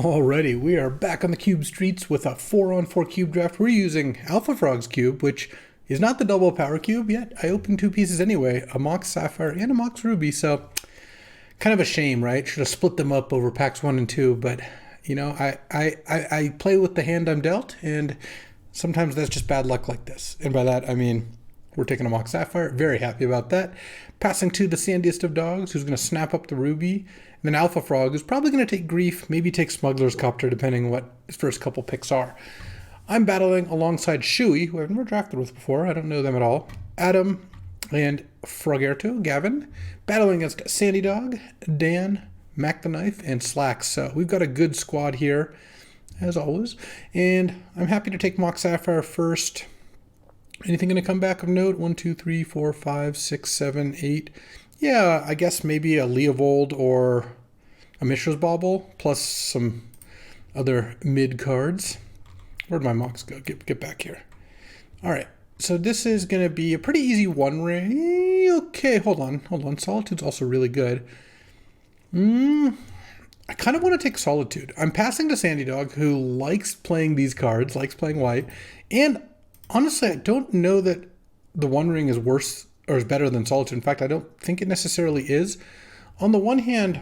Alrighty, we are back on the cube streets with a 4-on-4 cube draft. We're using Alpha Frog's cube, which is not the double power cube yet. I opened two pieces anyway, a Mox Sapphire and a Mox Ruby, so kind of a shame, right? Should have split them up over packs 1 and 2, but you know, I play with the hand I'm dealt, and sometimes that's just bad luck like this. And by that, I mean, we're taking a Mox Sapphire. Very happy about that. Passing to the sandiest of dogs, who's going to snap up the Ruby. And then Alpha Frog, who's probably going to take Grief, maybe take Smuggler's Copter, depending on what his first couple picks are. I'm battling alongside Shui, who I've never drafted with before. I don't know them at all. Adam and Frogerto, Gavin, battling against Sandydog, Dan, Mac the Knife, and Slacks. So we've got a good squad here, as always. And I'm happy to take Mox Sapphire first. Anything going to come back of note? 1, 2, 3, 4, 5, 6, 7, 8. Yeah, I guess maybe a Leovold or a Mishra's Bauble, plus some other mid cards. Where'd my Mox go? Get back here. All right, so this is going to be a pretty easy one ring. Okay, hold on. Solitude's also really good. I kind of want to take Solitude. I'm passing to Sandydog, who likes playing these cards, likes playing white, and honestly, I don't know that the One Ring is worse or is better than Solitude. In fact, I don't think it necessarily is. On the one hand,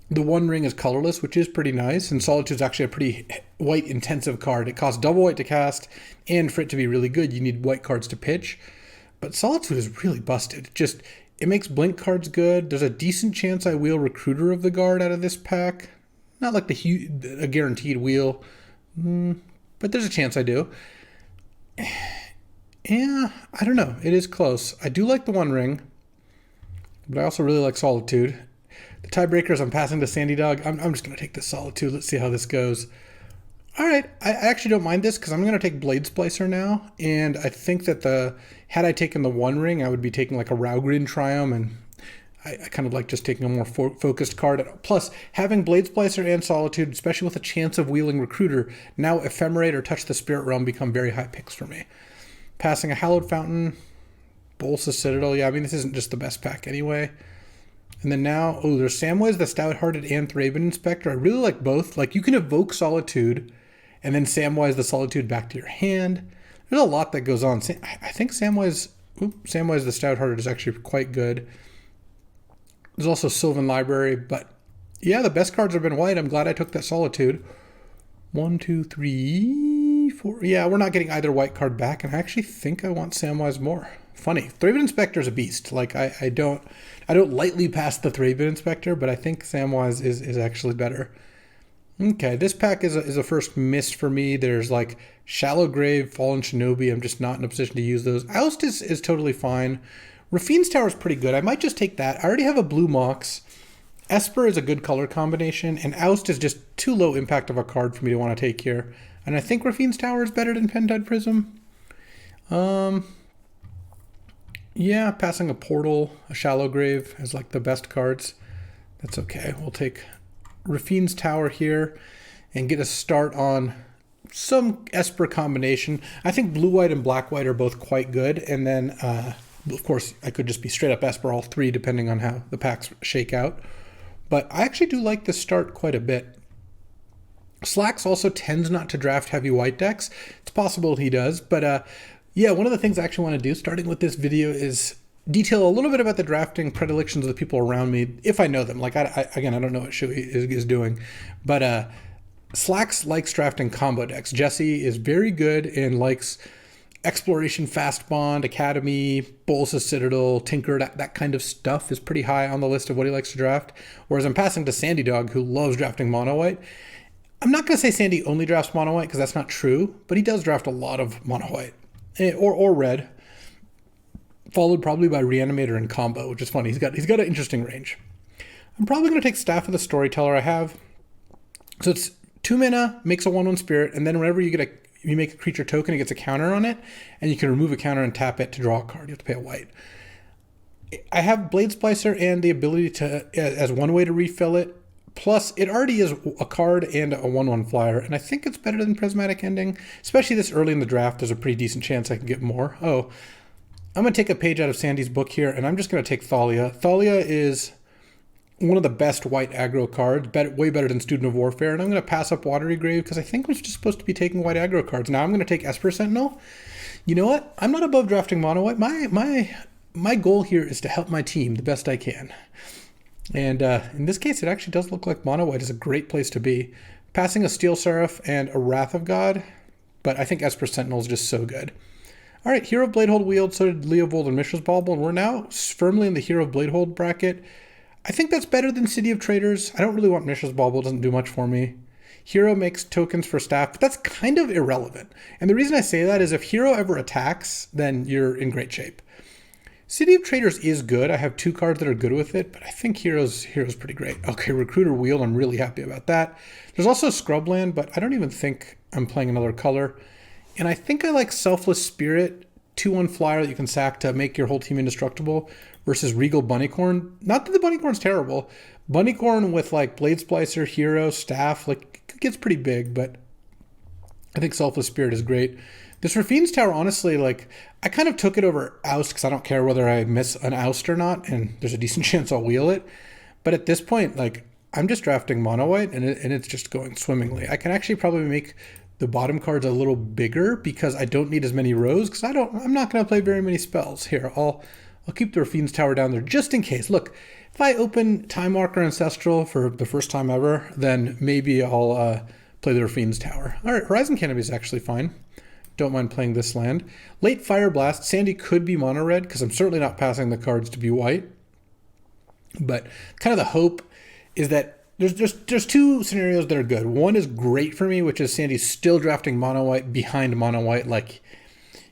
the One Ring is colorless, which is pretty nice, and Solitude is actually a pretty white intensive card. It costs double white to cast, and for it to be really good, you need white cards to pitch. But Solitude is really busted. Just, it makes blink cards good. There's a decent chance I wheel Recruiter of the Guard out of this pack. Not like a guaranteed wheel, but there's a chance I do. Yeah, I don't know. It is close. I do like the One Ring, but I also really like Solitude. The tiebreakers, I'm passing to Sandydog. I'm just going to take the Solitude. Let's see how this goes. All right. I actually don't mind this because I'm going to take Blade Splicer now. And I think that had I taken the One Ring, I would be taking like a Raugrin Triumph. And I kind of like just taking a more focused card. Plus, having Blade Splicer and Solitude, especially with a chance of wheeling Recruiter, now Ephemerate or Touch the Spirit Realm become very high picks for me. Passing a Hallowed Fountain, Bolsa Citadel. Yeah, I mean, this isn't just the best pack anyway. And then now, there's Samwise the Stout-Hearted and Thraben Inspector. I really like both. Like, you can evoke Solitude and then Samwise the Solitude back to your hand. There's a lot that goes on. I think Samwise the Stout-Hearted is actually quite good. There's also Sylvan Library, but yeah, the best cards have been white. I'm glad I took that Solitude. 1, 2, 3, 4. Yeah, we're not getting either white card back, and I actually think I want Samwise more. Funny. Thraben Inspector is a beast. Like, I don't lightly pass the Thraben Inspector, but I think Samwise is actually better. Okay, this pack is a first miss for me. There's like Shallow Grave, Fallen Shinobi. I'm just not in a position to use those. Oust is totally fine. Rafine's Tower is pretty good. I might just take that. I already have a blue Mox. Esper is a good color combination, and Oust is just too low impact of a card for me to want to take here. And I think Rafine's Tower is better than Pentide Prism. Yeah, passing a Portal, a Shallow Grave as like the best cards. That's okay. We'll take Rafine's Tower here and get a start on some Esper combination. I think blue-white and black-white are both quite good, and then, of course, I could just be straight up Esper all three depending on how the packs shake out. But I actually do like this start quite a bit. Slacks also tends not to draft heavy white decks. It's possible he does, but yeah, one of the things I actually want to do, starting with this video, is detail a little bit about the drafting predilections of the people around me, if I know them. Like, again, I don't know what Shui is doing, but Slacks likes drafting combo decks. Jesse is very good and likes Exploration, Fast Bond, Academy, Bolsa Citadel, Tinker, that kind of stuff is pretty high on the list of what he likes to draft. Whereas I'm passing to Sandydog, who loves drafting mono white. I'm not going to say Sandy only drafts mono white because that's not true, but he does draft a lot of mono white or red, followed probably by Reanimator and Combo, which is funny. He's got an interesting range. I'm probably going to take Staff of the Storyteller. I have, so it's 2 mana, makes a 1/1 spirit, and then whenever you make a creature token, it gets a counter on it, and you can remove a counter and tap it to draw a card. You have to pay a white. I have Blade Splicer and the ability to, as one way to refill it, plus it already is a card and a 1/1 flyer, and I think it's better than Prismatic Ending. Especially this early in the draft, there's a pretty decent chance I can get more. Oh, I'm going to take a page out of Sandy's book here, and I'm just going to take Thalia. Thalia is one of the best white aggro cards, way better than Student of Warfare. And I'm going to pass up Watery Grave because I think I'm just supposed to be taking white aggro cards. Now I'm going to take Esper Sentinel. You know what? I'm not above drafting mono white. My goal here is to help my team the best I can. And in this case, it actually does look like mono white is a great place to be. Passing a Steel Seraph and a Wrath of God, but I think Esper Sentinel is just so good. All right, Hero of Bladehold Wield, so did Leovold and Mishra's Bauble, and we're now firmly in the Hero of Bladehold bracket. I think that's better than City of Traders. I don't really want Mishra's Bauble, it doesn't do much for me. Hero makes tokens for staff, but that's kind of irrelevant. And the reason I say that is if Hero ever attacks, then you're in great shape. City of Traders is good. I have 2 cards that are good with it, but I think Hero's pretty great. Okay, Recruiter Wield, I'm really happy about that. There's also Scrubland, but I don't even think I'm playing another color. And I think I like Selfless Spirit, 2/1 flyer that you can sack to make your whole team indestructible, versus Regal Bunnycorn. Not that the Bunnycorn's terrible. Bunnycorn with like Blade Splicer, Hero, Staff, like it gets pretty big, but I think Selfless Spirit is great. This Rafine's Tower, honestly, like, I kind of took it over Oust because I don't care whether I miss an Oust or not, and there's a decent chance I'll wheel it. But at this point, like, I'm just drafting mono white, and it's just going swimmingly. I can actually probably make the bottom cards a little bigger because I don't need as many rows because I'm not going to play very many spells. Here, I'll keep the Rafine's Tower down there just in case. Look, if I open Time Walker Ancestral for the first time ever, then maybe I'll play the Rafine's Tower. All right, Horizon Canopy is actually fine. Don't mind playing this land. Late Fire Blast. Sandy could be mono red because I'm certainly not passing the cards to be white. But kind of the hope is that there's 2 scenarios that are good. One is great for me, which is Sandy's still drafting mono white behind mono white. Like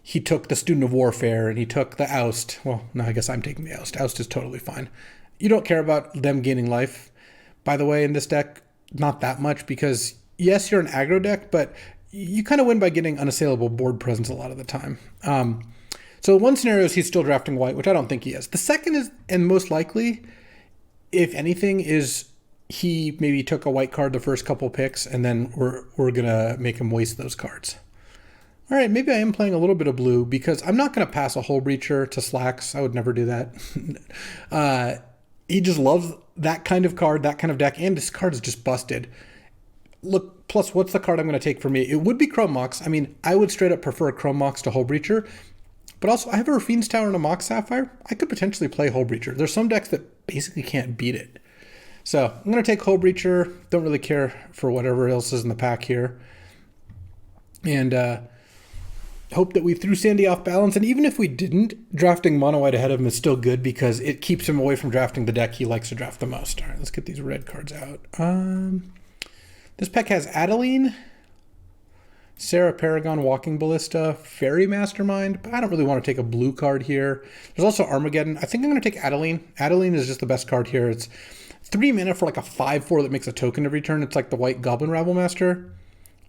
he took the Student of Warfare and he took the Oust. Well, no, I guess I'm taking the Oust. Oust is totally fine. You don't care about them gaining life. By the way, in this deck, not that much because yes, you're an aggro deck, but you kind of win by getting unassailable board presence a lot of the time. So one scenario is he's still drafting white, which I don't think he is. The second is, and most likely, if anything, is he maybe took a white card the first couple picks, and then we're going to make him waste those cards. All right, maybe I am playing a little bit of blue because I'm not going to pass a Hull Breacher to Slacks. I would never do that. He just loves that kind of card, that kind of deck, and this card is just busted. Look, plus, what's the card I'm going to take for me? It would be Chrome Mox. I mean, I would straight up prefer Chrome Mox to Hull Breacher. But also, I have a Rafine's Tower and a Mox Sapphire. I could potentially play Hull Breacher. There's some decks that basically can't beat it. So, I'm going to take Hull Breacher. Don't really care for whatever else is in the pack here. And hope that we threw Sandy off balance. And even if we didn't, drafting mono white ahead of him is still good because it keeps him away from drafting the deck he likes to draft the most. All right, let's get these red cards out. This pack has Adeline, Sarah Paragon, Walking Ballista, Fairy Mastermind, but I don't really want to take a blue card here. There's also Armageddon. I think I'm going to take Adeline. Adeline is just the best card here. It's 3 mana for like a 5/4 that makes a token every turn. It's like the white Goblin Rabble Master.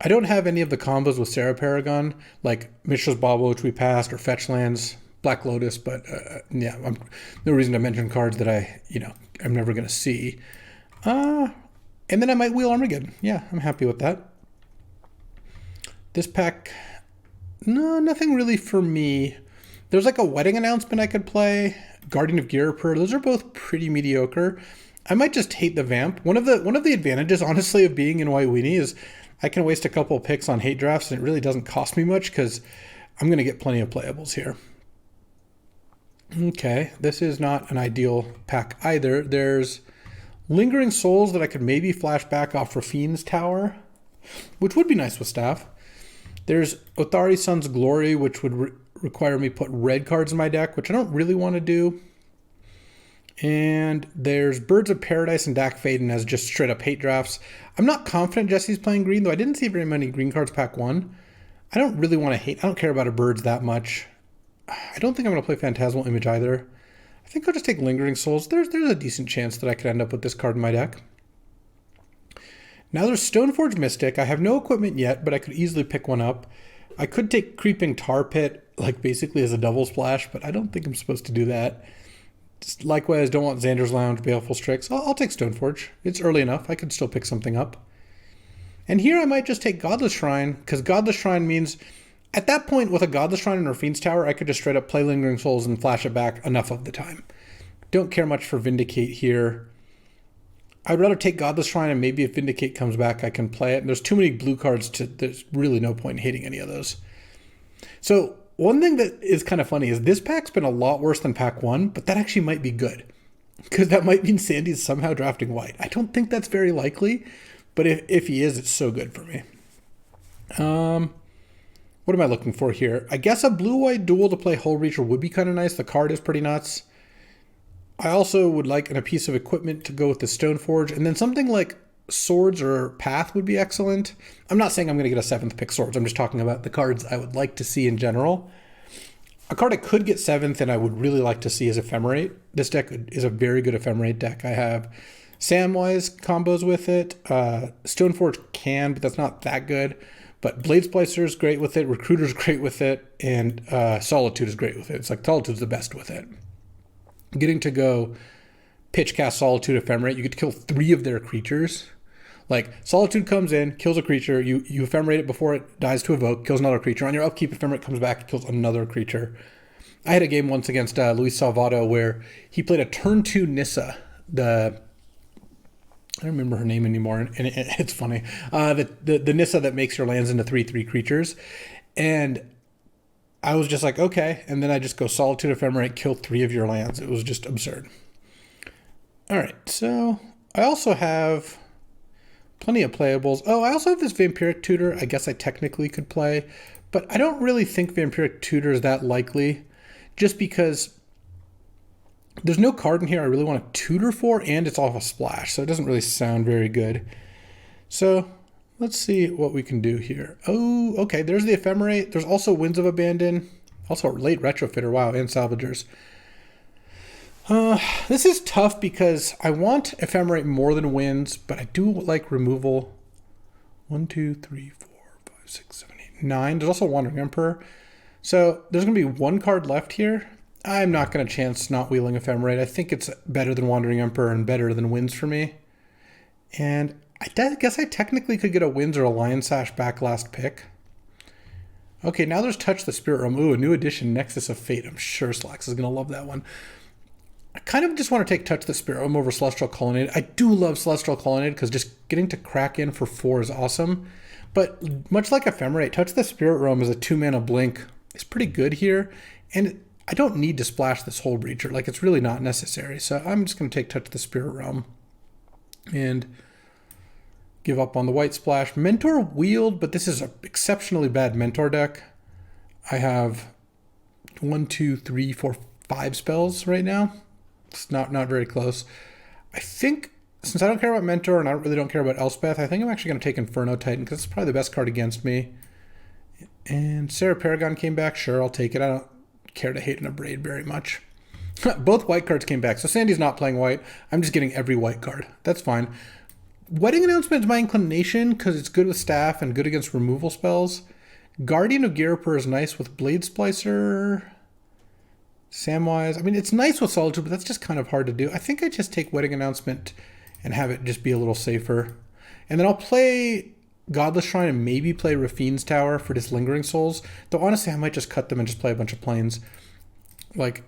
I don't have any of the combos with Sarah Paragon, like Mishra's Bauble, which we passed, or Fetch Lands, Black Lotus, but yeah, no reason to mention cards that I'm never going to see. And then I might wheel Armageddon. Yeah, I'm happy with that. This pack, no, nothing really for me. There's like a Wedding Announcement I could play, Guardian of Girapur. Those are both pretty mediocre. I might just hate the Vamp. One of the advantages, honestly, of being in White Weenie is I can waste a couple of picks on hate drafts, and it really doesn't cost me much because I'm going to get plenty of playables here. Okay, this is not an ideal pack either. There's Lingering Souls that I could maybe flash back off Rafine's Tower, which would be nice with staff. There's Othari Sun's Glory, which would require me put red cards in my deck, which I don't really want to do. And there's Birds of Paradise and Dak Faden as just straight up hate drafts. I'm not confident Jesse's playing green, though I didn't see very many green cards pack 1. I don't really want to hate. I don't care about a Birds that much. I don't think I'm going to play Phantasmal Image either. I think I'll just take Lingering Souls. There's a decent chance that I could end up with this card in my deck. Now there's Stoneforge Mystic. I have no equipment yet, but I could easily pick one up. I could take Creeping Tar Pit, like basically as a double splash, but I don't think I'm supposed to do that. Just likewise, don't want Xander's Lounge, Baleful Strix. I'll take Stoneforge. It's early enough. I could still pick something up. And here I might just take Godless Shrine, because Godless Shrine means at that point, with a Godless Shrine and Rafine's Tower, I could just straight up play Lingering Souls and flash it back enough of the time. Don't care much for Vindicate here. I'd rather take Godless Shrine, and maybe if Vindicate comes back, I can play it. And there's too many blue cards there's really no point in hitting any of those. So one thing that is kind of funny is this pack's been a lot worse than pack 1, but that actually might be good. Because that might mean Sandy's somehow drafting white. I don't think that's very likely, but if he is, it's so good for me. What am I looking for here? I guess a blue-white duel to play Hull Breacher would be kind of nice. The card is pretty nuts. I also would like a piece of equipment to go with the Stoneforge, and then something like Swords or Path would be excellent. I'm not saying I'm going to get a 7th pick Swords. I'm just talking about the cards I would like to see in general. A card I could get 7th and I would really like to see is Ephemerate. This deck is a very good Ephemerate deck. I have Samwise combos with it. Stoneforge can, but that's not that good. But Blade Splicer is great with it. Recruiter is great with it. And Solitude is great with it. It's like Solitude's the best with it. Getting to go pitch cast Solitude Ephemerate, you get to kill 3 of their creatures. Like, Solitude comes in, kills a creature, you Ephemerate it before it dies to evoke, kills another creature. On your upkeep, Ephemerate comes back, it kills another creature. I had a game once against Luis Salvato where he played a turn 2 Nissa, I don't remember her name anymore, and it's funny. The Nissa that makes your lands into 3/3 creatures. And I was just like, okay. And then I just go Solitude Ephemerate, kill 3 of your lands. It was just absurd. All right, so I also have plenty of playables. Oh, I also have this Vampiric Tutor I guess I technically could play, but I don't really think Vampiric Tutor is that likely, just because there's no card in here I really want to tutor for, and it's off a splash, so it doesn't really sound very good. So let's see what we can do here. Oh, okay, there's the Ephemerate. There's also Winds of Abandon, also late Retrofitter, wow, and Salvagers. This is tough because I want Ephemerate more than Winds, but I do like removal. 1, 2, 3, 4, 5, 6, 7, 8, 9. There's also Wandering Emperor. So there's going to be 1 card left here. I'm not going to chance not wheeling Ephemerate. I think it's better than Wandering Emperor and better than Winds for me. And I guess I technically could get a Winds or a Lion Sash back last pick. Okay, now there's Touch the Spirit Realm. Ooh, a new edition, Nexus of Fate. I'm sure Slacks is going to love that one. I kind of just want to take Touch the Spirit Realm over Celestial Colonnade. I do love Celestial Colonnade because just getting to crack in for 4 is awesome. But much like Ephemerate, Touch the Spirit Realm is a 2-mana blink. It's pretty good here. And I don't need to splash this Hull Breacher. Like, it's really not necessary. So I'm just going to take Touch the Spirit Realm and give up on the white splash. Mentor Wield, but this is an exceptionally bad Mentor deck. I have 1, 2, 3, 4, 5 spells right now. It's not very close. I think, since I don't care about Mentor and I really don't care about Elspeth, I think I'm actually going to take Inferno Titan because it's probably the best card against me. And Sarah Paragon came back. Sure, I'll take it. I don't care to hate an Abrade very much. Both white cards came back. So Sandy's not playing white. I'm just getting every white card. That's fine. Wedding Announcement is my inclination because it's good with staff and good against removal spells. Guardian of Ghirapur is nice with Blade Splicer. Samwise. I mean, it's nice with Solitude, but that's just kind of hard to do. I think I just take Wedding Announcement and have it just be a little safer. And then I'll play Godless Shrine and maybe play Rafine's Tower for just Lingering Souls. Though honestly, I might just cut them and just play a bunch of planes. Like,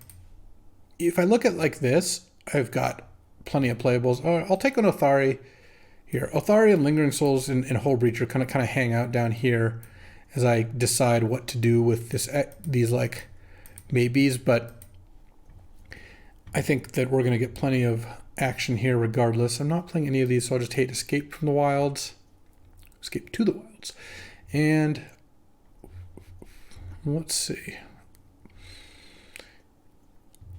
if I look at like this, I've got plenty of playables. Oh, I'll take an Othari here. Othari and Lingering Souls and Hull Breacher kind of hang out down here as I decide what to do with these like maybes, but I think that we're going to get plenty of action here regardless. I'm not playing any of these, so I'll just hate Escape from the Wilds. Escape to the Wilds. And let's see.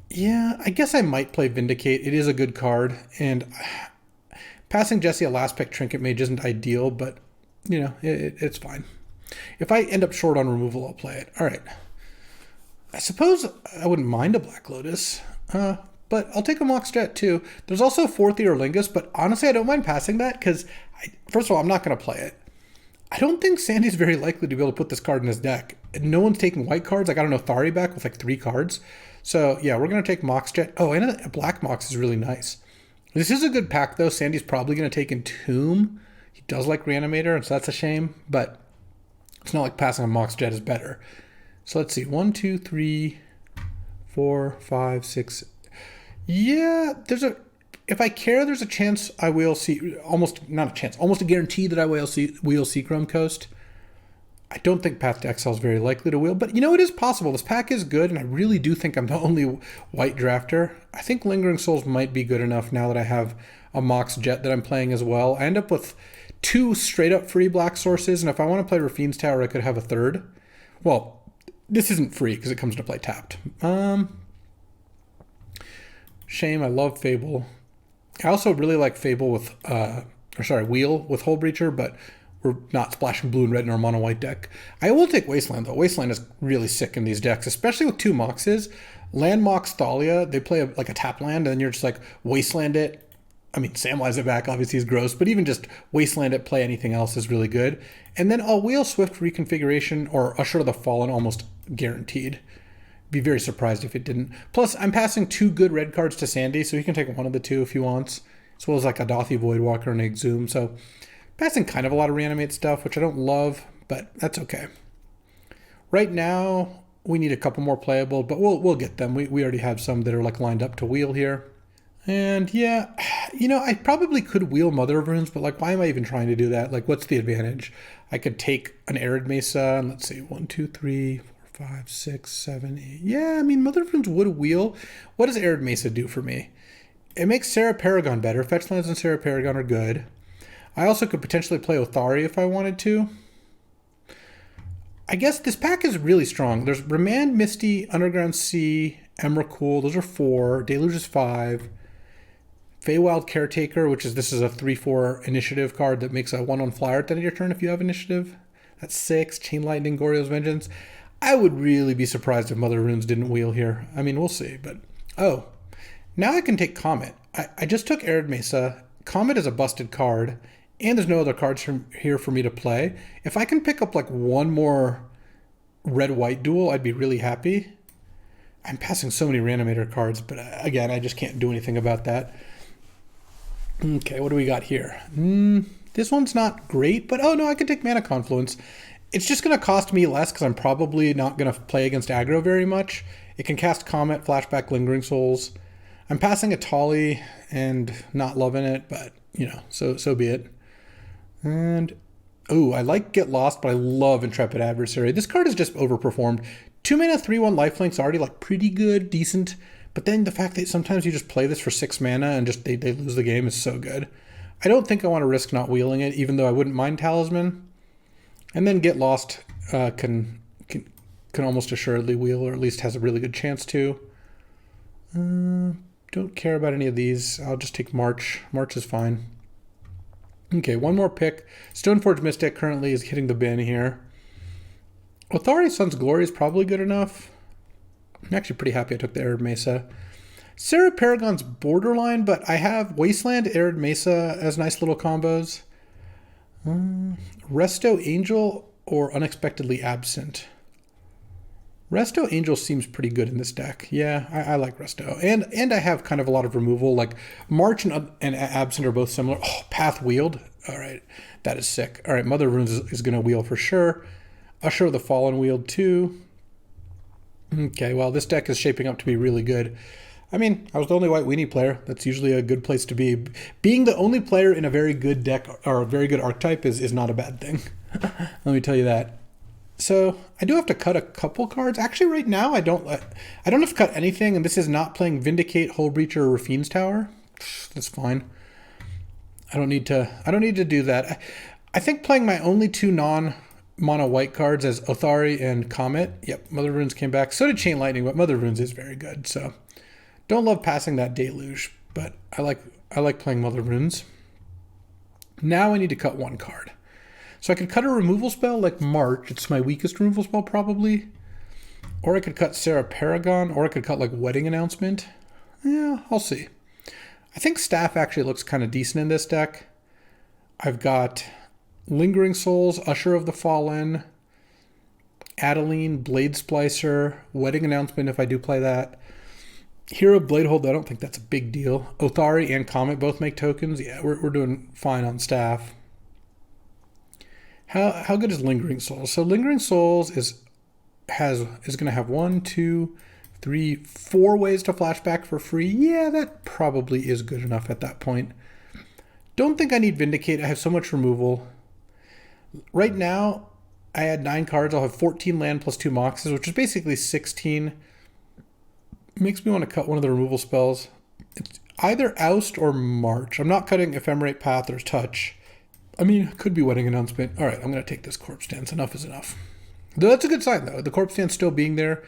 Yeah, I guess I might play Vindicate. It is a good card, and passing Jesse a last pick Trinket Mage isn't ideal, but you know, it's fine. If I end up short on removal, I'll play it. All right. I suppose I wouldn't mind a Black Lotus, but I'll take a Mox Jet too. There's also 4th Eorlingus, but honestly, I don't mind passing that because, first of all, I'm not going to play it. I don't think Sandy's very likely to be able to put this card in his deck. No one's taking white cards. I got an Othari back with like 3 cards. So yeah, we're going to take Mox Jet. Oh, and a Black Mox is really nice. This is a good pack though. Sandy's probably going to take Entomb. He does like Reanimator, and so that's a shame, but it's not like passing a Mox Jet is better. So let's see. 1, 2, 3, 4, 5, 6. Yeah, there's if I care, there's a chance I will see, almost, not a chance, almost a guarantee that I will see Chrome Coast. I don't think Path to Exile is very likely to wheel, but you know, it is possible. This pack is good, and I really do think I'm the only white drafter. I think Lingering Souls might be good enough now that I have a Mox Jet that I'm playing as well. I end up with 2 straight up free black sources, and if I want to play Rafine's Tower, I could have a third. Well, this isn't free because it comes into play tapped. Shame, I love Fable. I also really like Fable with, Wheel with Hull Breacher, but we're not splashing blue and red in our mono white deck. I will take Wasteland though. Wasteland is really sick in these decks, especially with 2 Moxes. Land Mox Thalia, they play like a tap land, and then you're just like Wasteland it. I mean, Samwise it back obviously is gross, but even just Wasteland it, play anything else is really good. And then I'll wheel Swift Reconfiguration or Usher of the Fallen almost guaranteed. Be very surprised if it didn't. Plus, I'm passing 2 good red cards to Sandy, so he can take one of the 2 if he wants, as well as like a Dothy Voidwalker and Exhume. So passing kind of a lot of reanimate stuff, which I don't love, but that's okay. Right now, we need a couple more playable, but we'll get them. We already have some that are like lined up to wheel here. And yeah, you know, I probably could wheel Mother of Runes, but like, why am I even trying to do that? Like, what's the advantage? I could take an Arid Mesa, and let's see, 1, 2, 3, 4, 5, 6, 7, 8. Yeah, I mean, Mother of Runes would wheel. What does Arid Mesa do for me? It makes Sarah Paragon better. Fetchlands and Sarah Paragon are good. I also could potentially play Othari if I wanted to. I guess this pack is really strong. There's Remand, Misty, Underground Sea, Emrakul. Those are 4. Deluge is 5. Feywild Caretaker, this is a 3/4 initiative card that makes a 1/1 flyer at the end of your turn if you have initiative. That's 6. Chain Lightning, Goryo's Vengeance. I would really be surprised if Mother of Runes didn't wheel here. I mean, we'll see, but... Oh, now I can take Comet. I just took Arid Mesa. Comet is a busted card, and there's no other cards from here for me to play. If I can pick up like one more red-white duel, I'd be really happy. I'm passing so many Reanimator cards, but again, I just can't do anything about that. Okay, what do we got here? This one's not great, but oh no, I can take Mana Confluence. It's just going to cost me less because I'm probably not going to play against aggro very much. It can cast Comet, Flashback, Lingering Souls. I'm passing a Tolly and not loving it, but you know, so be it. And oh, I like Get Lost, but I love Intrepid Adversary. This card is just overperformed. 2 mana, 3/1 lifelink's already like pretty good, decent. But then the fact that sometimes you just play this for 6 mana and just they lose the game is so good. I don't think I want to risk not wheeling it, even though I wouldn't mind Talisman. And then Get Lost can almost assuredly wheel, or at least has a really good chance to. Don't care about any of these. I'll just take March. March is fine. Okay, one more pick. Stoneforge Mystic currently is hitting the bin here. Othari Sun's Glory is probably good enough. I'm actually pretty happy I took the Arid Mesa. Sarah Paragon's borderline, but I have Wasteland, Arid Mesa as nice little combos. Resto Angel or Unexpectedly Absent. Resto Angel seems pretty good in this deck. Yeah, I like Resto. And I have kind of a lot of removal. Like March and Absent are both similar. Oh, Path Wheeled. All right, that is sick. All right, Mother of Runes is going to wheel for sure. Usher of the Fallen wheeled too. Okay, well, this deck is shaping up to be really good. I mean, I was the only white weenie player. That's usually a good place to be. Being the only player in a very good deck or a very good archetype is not a bad thing. Let me tell you that. So I do have to cut a couple cards. Actually, right now I don't have to cut anything, and this is not playing Vindicate, Hull Breacher, or Rafine's Tower. That's fine. I don't need to do that. I think playing my only 2 non-mono white cards as Othari and Comet. Yep, Mother of Runes came back. So did Chain Lightning, but Mother of Runes is very good. So don't love passing that Deluge, but I like playing Mother of Runes. Now I need to cut one card. So I could cut a removal spell like March. It's my weakest removal spell probably. Or I could cut Sarah Paragon, or I could cut like Wedding Announcement. Yeah, I'll see. I think Staff actually looks kind of decent in this deck. I've got Lingering Souls, Usher of the Fallen, Adeline, Blade Splicer, Wedding Announcement if I do play that. Hero Bladehold, I don't think that's a big deal. Othari and Comet both make tokens. Yeah, we're doing fine on Staff. How good is Lingering Souls? So Lingering Souls is going to have 1, 2, 3, 4 ways to flashback for free. Yeah, that probably is good enough at that point. Don't think I need Vindicate. I have so much removal. Right now, I had 9 cards. I'll have 14 land plus 2 moxes, which is basically 16. Makes me want to cut one of the removal spells. It's either Oust or March. I'm not cutting Ephemerate Path or Touch. I mean, could be Wedding Announcement. All right, I'm going to take this Corpse Dance. Enough is enough. Though that's a good sign, though. The Corpse Dance still being there.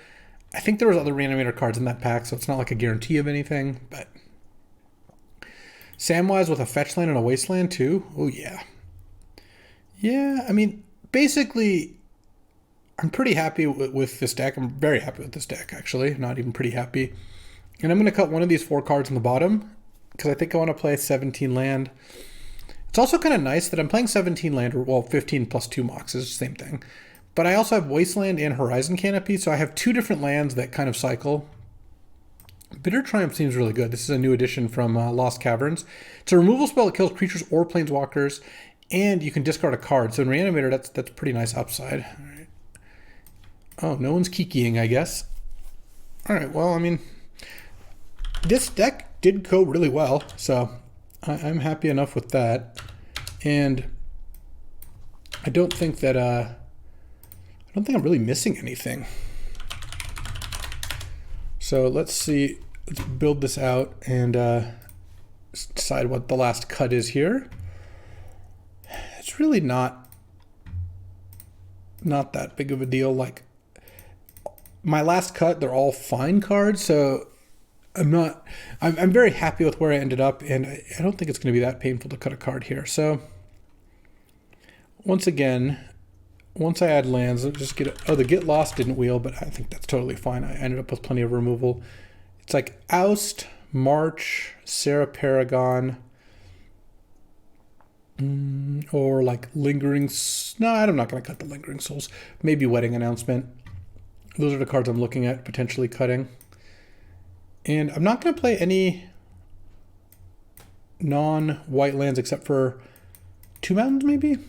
I think there was other Reanimator cards in that pack, so it's not like a guarantee of anything, but... Samwise with a fetch land and a wasteland, too? Oh, yeah. Yeah, I mean, basically, I'm pretty happy with this deck. I'm very happy with this deck, actually. Not even pretty happy. And I'm going to cut one of these 4 cards on the bottom, because I think I want to play 17 land. It's also kind of nice that I'm playing 17 land, or, well, 15 plus 2 moxes, same thing. But I also have Wasteland and Horizon Canopy, so I have 2 different lands that kind of cycle. Bitter Triumph seems really good. This is a new addition from Lost Caverns. It's a removal spell that kills creatures or planeswalkers, and you can discard a card. So in Reanimator, that's pretty nice upside. All right. Oh, no one's kikiing, I guess. All right, well, I mean, this deck did go really well, so I'm happy enough with that. And I don't think that... I don't think I'm really missing anything. So let's see, let's build this out and decide what the last cut is here. It's really not that big of a deal. Like my last cut, they're all fine cards, so I'm very happy with where I ended up, and I don't think it's going to be that painful to cut a card here. So once again, once I add lands, I'll just get the Get Lost didn't wheel, but I think that's totally fine. I ended up with plenty of removal. It's like Oust, March, Sarah Paragon, or like Lingering... No, I'm not going to cut the Lingering Souls. Maybe Wedding Announcement. Those are the cards I'm looking at potentially cutting. And I'm not going to play any non-white lands except for 2 mountains, maybe?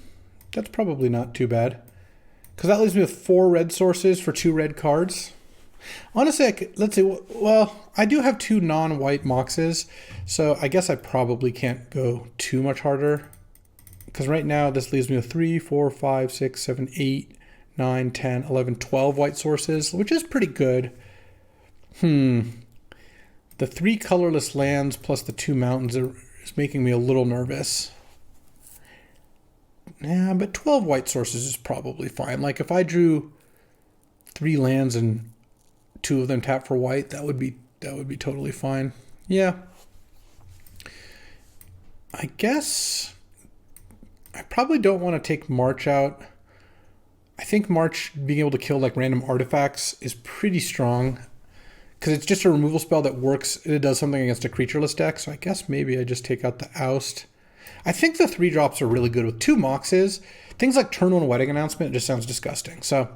That's probably not too bad. Because that leaves me with 4 red sources for 2 red cards. Honestly, let's see. Well, I do have 2 non-white moxes, so I guess I probably can't go too much harder. Because right now, this leaves me with 3, 4, 5, 6, 7, 8, 9, 10, 11, 12 white sources, which is pretty good. The 3 colorless lands plus the 2 mountains is making me a little nervous. Yeah, but 12 white sources is probably fine. Like if I drew 3 lands and 2 of them tap for white, that would be totally fine. Yeah. I guess I probably don't want to take March out. I think March being able to kill like random artifacts is pretty strong because it's just a removal spell that works. It does something against a creatureless deck. So I guess maybe I just take out the Oust. I think the 3 drops are really good with 2 moxes. Things like turn 1 Wedding Announcement just sounds disgusting. So,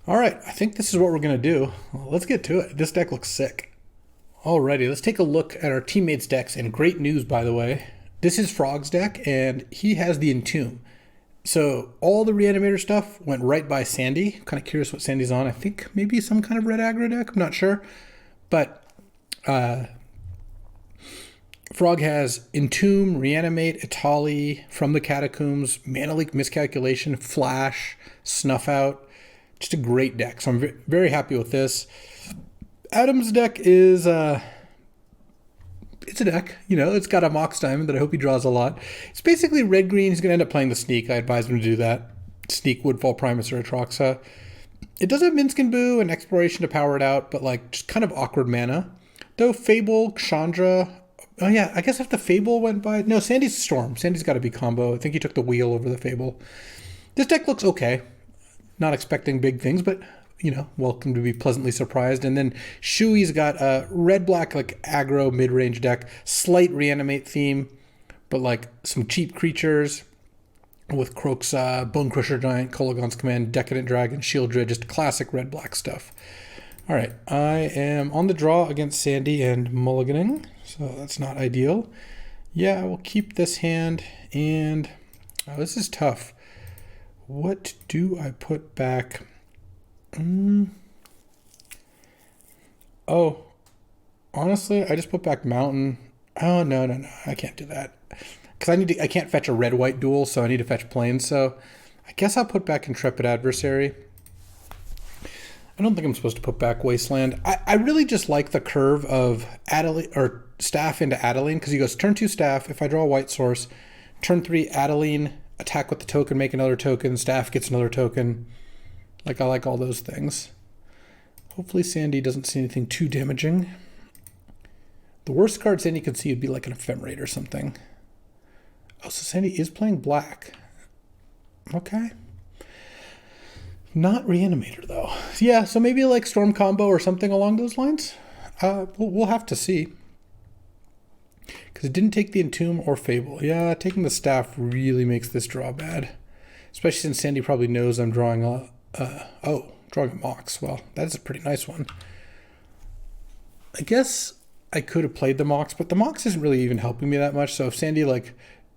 all right, I think this is what we're going to do. Well, let's get to it. This deck looks sick. Alrighty, let's take a look at our teammates' decks. And great news, by the way. This is Frog's deck, and he has the Entomb. So all the Reanimator stuff went right by Sandy. Kind of curious what Sandy's on. I think maybe some kind of red aggro deck. I'm not sure. But... Frog has Entomb, Reanimate, Itali, From the Catacombs, Mana Leak, Miscalculation, Flash, Snuff Out. Just a great deck. So I'm very happy with this. Adam's deck is, it's a deck. You know, it's got a Mox Diamond that I hope he draws a lot. It's basically red-green. He's going to end up playing the Sneak. I advise him to do that. Sneak, Woodfall, Primus, or Atroxa. It does have Minsc and Boo and Exploration to power it out, but like just kind of awkward mana. Though Fable, Chandra... Oh yeah, I guess if the Fable went by... No, Sandy's Storm. Sandy's got to be combo. I think he took the wheel over the Fable. This deck looks okay. Not expecting big things, but, you know, welcome to be pleasantly surprised. And then Shui's got a red-black, like, aggro mid-range deck. Slight Reanimate theme, but, like, some cheap creatures with Croak's Bone Crusher Giant, Kolagon's Command, Decadent Dragon, Shield Dread, just classic red-black stuff. All right, I am on the draw against Sandy and mulliganing, so that's not ideal. Yeah, I will keep this hand, and oh, this is tough. What do I put back? Oh, honestly, I just put back mountain. Oh, no, no, no. I can't do that. Because I can't fetch a red-white duel, so I need to fetch plains. So I guess I'll put back Intrepid Adversary. I don't think I'm supposed to put back Wasteland. I really just like the curve of Adeline or Staff into Adeline, because he goes turn 2 Staff. If I draw a white source, turn 3 Adeline, attack with the token, make another token. Staff gets another token. Like, I like all those things. Hopefully Sandy doesn't see anything too damaging. The worst card Sandy could see would be like an Ephemerate or something. Oh, so Sandy is playing black. Okay. Not Reanimator, though. Yeah, so maybe like Storm Combo or something along those lines. We'll have to see. Because it didn't take the Entomb or Fable. Yeah, taking the Staff really makes this draw bad. Especially since Sandy probably knows I'm drawing drawing a Mox. Well, that's a pretty nice one. I guess I could have played the Mox, but the Mox isn't really even helping me that much. So if Sandy like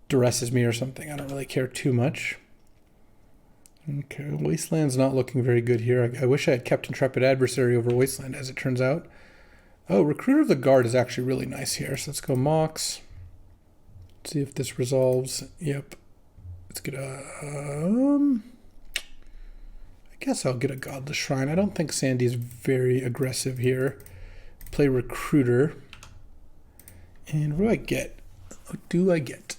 duresses me or something, I don't really care too much. Okay, Wasteland's not looking very good here. I wish I had kept Intrepid Adversary over Wasteland, as it turns out. Oh, Recruiter of the Guard is actually really nice here. So let's go Mox. Let's see if this resolves. Yep. Let's get a... I guess I'll get a Godless Shrine. I don't think Sandy's very aggressive here. Play Recruiter. And what do I get? What do I get?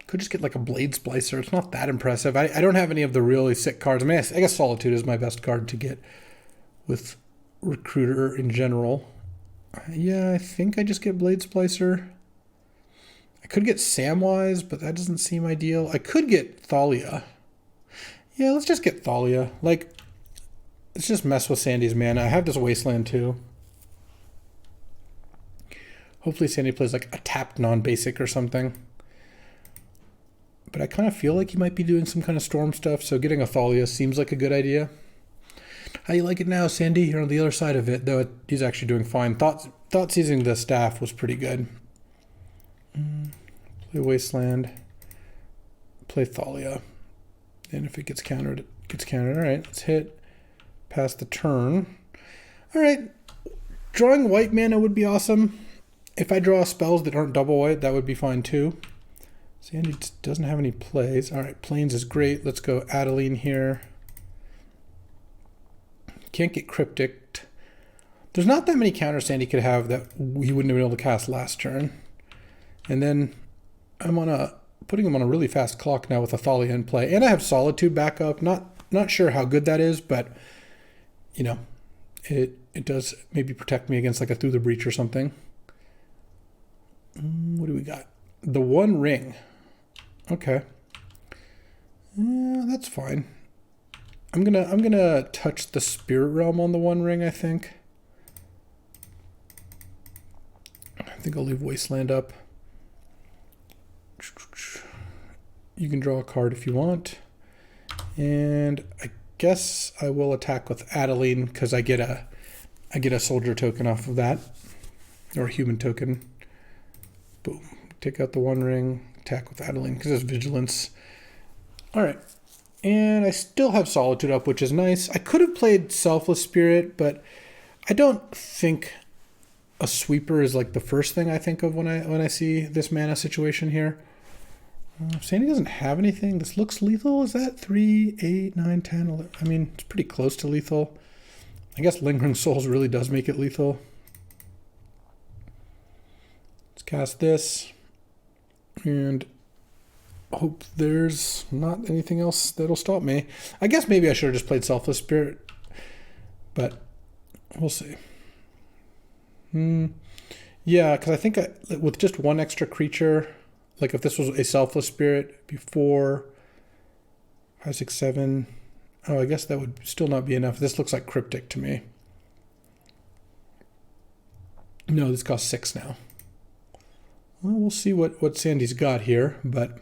Could just get like a Blade Splicer. It's not that impressive. I don't have any of the really sick cards. I mean, I guess Solitude is my best card to get with Recruiter in general. Yeah, I think I just get Blade Splicer. I could get Samwise, but that doesn't seem ideal. I could get Thalia. Yeah, let's just get Thalia. Like, let's just mess with Sandy's mana. I have this Wasteland too. Hopefully Sandy plays like a tapped non-basic or something. But I kind of feel like he might be doing some kind of storm stuff, so getting a Thalia seems like a good idea. How you like it now, Sandy? You're on the other side of it, though he's actually doing fine. Thought seizing the Staff was pretty good. Play Wasteland. Play Thalia. And if it gets countered, it gets countered. All right, let's hit. Pass the turn. All right. Drawing white mana would be awesome. If I draw spells that aren't double white, that would be fine too. Sandy doesn't have any plays. All right, Plains is great. Let's go Adeline here. Can't get Cryptic. There's not that many counters Sandy could have that he wouldn't have been able to cast last turn. And then I'm putting him on a really fast clock now with a Thalia in play. And I have Solitude backup. Not sure how good that is, but you know, it does maybe protect me against like a Through the Breach or something. What do we got? The One Ring. Okay. Yeah, that's fine. I'm gonna touch the Spirit Realm on the One Ring, I think. I think I'll leave Wasteland up. You can draw a card if you want. And I guess I will attack with Adeline because I get a soldier token off of that. Or a human token. Boom. Take out the One Ring. Attack with Adeline because it's Vigilance. Alright. And I still have Solitude up, which is nice. I could have played Selfless Spirit, but I don't think a sweeper is like the first thing I think of when I see this mana situation here. Sandy doesn't have anything. This looks lethal. Is that 3, 8, 9, 10, 11? I mean, it's pretty close to lethal. I guess Lingering Souls really does make it lethal. Let's cast this. And hope there's not anything else that'll stop me. I guess maybe I should have just played Selfless Spirit. But we'll see. Yeah, because I think with just one extra creature, like if this was a Selfless Spirit before 5, 6, 7. Oh, I guess that would still not be enough. This looks like Cryptic to me. No, this costs 6 now. Well, we'll see what Sandy's got here, but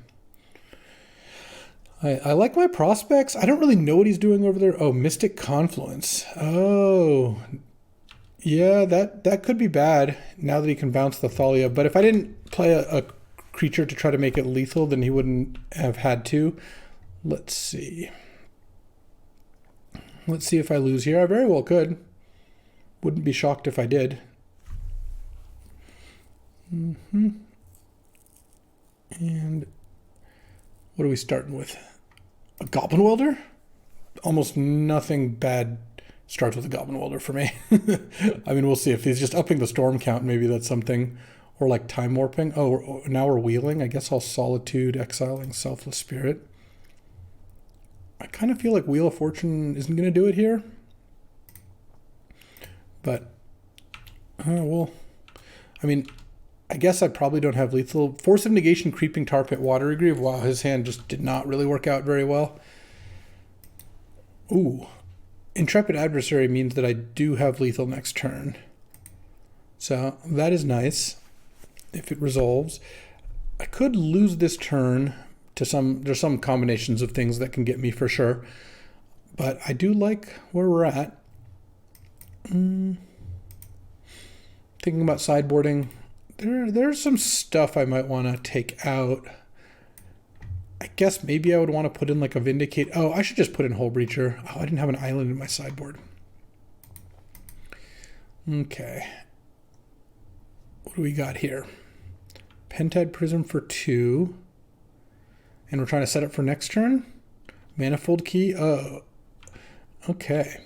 I like my prospects. I don't really know what he's doing over there. Oh, Mystic Confluence. Oh, yeah, that could be bad now that he can bounce the Thalia. But if I didn't play a creature to try to make it lethal, then he wouldn't have had to. Let's see. Let's see if I lose here. I very well could. Wouldn't be shocked if I did. And what are we starting with? A Goblin Welder? Almost nothing bad starts with a Goblin Welder for me. I mean, we'll see. If he's just upping the storm count, maybe that's something. Or like time warping. Oh, now we're wheeling. I guess I'll Solitude, exiling Selfless Spirit. I kind of feel like Wheel of Fortune isn't going to do it here. But, well, I mean, I guess I probably don't have lethal. Force of Negation, Creeping Tar Pit, Watery Greave. Wow, his hand just did not really work out very well. Ooh. Intrepid Adversary means that I do have lethal next turn. So that is nice if it resolves. I could lose this turn to there's some combinations of things that can get me for sure. But I do like where we're at. Thinking about sideboarding. There's some stuff I might want to take out. I guess maybe I would want to put in like a Vindicate. Oh, I should just put in Hull Breacher. Oh, I didn't have an island in my sideboard. Okay. What do we got here? Pentad Prism for 2. And we're trying to set up for next turn. Manifold Key. Oh. Okay.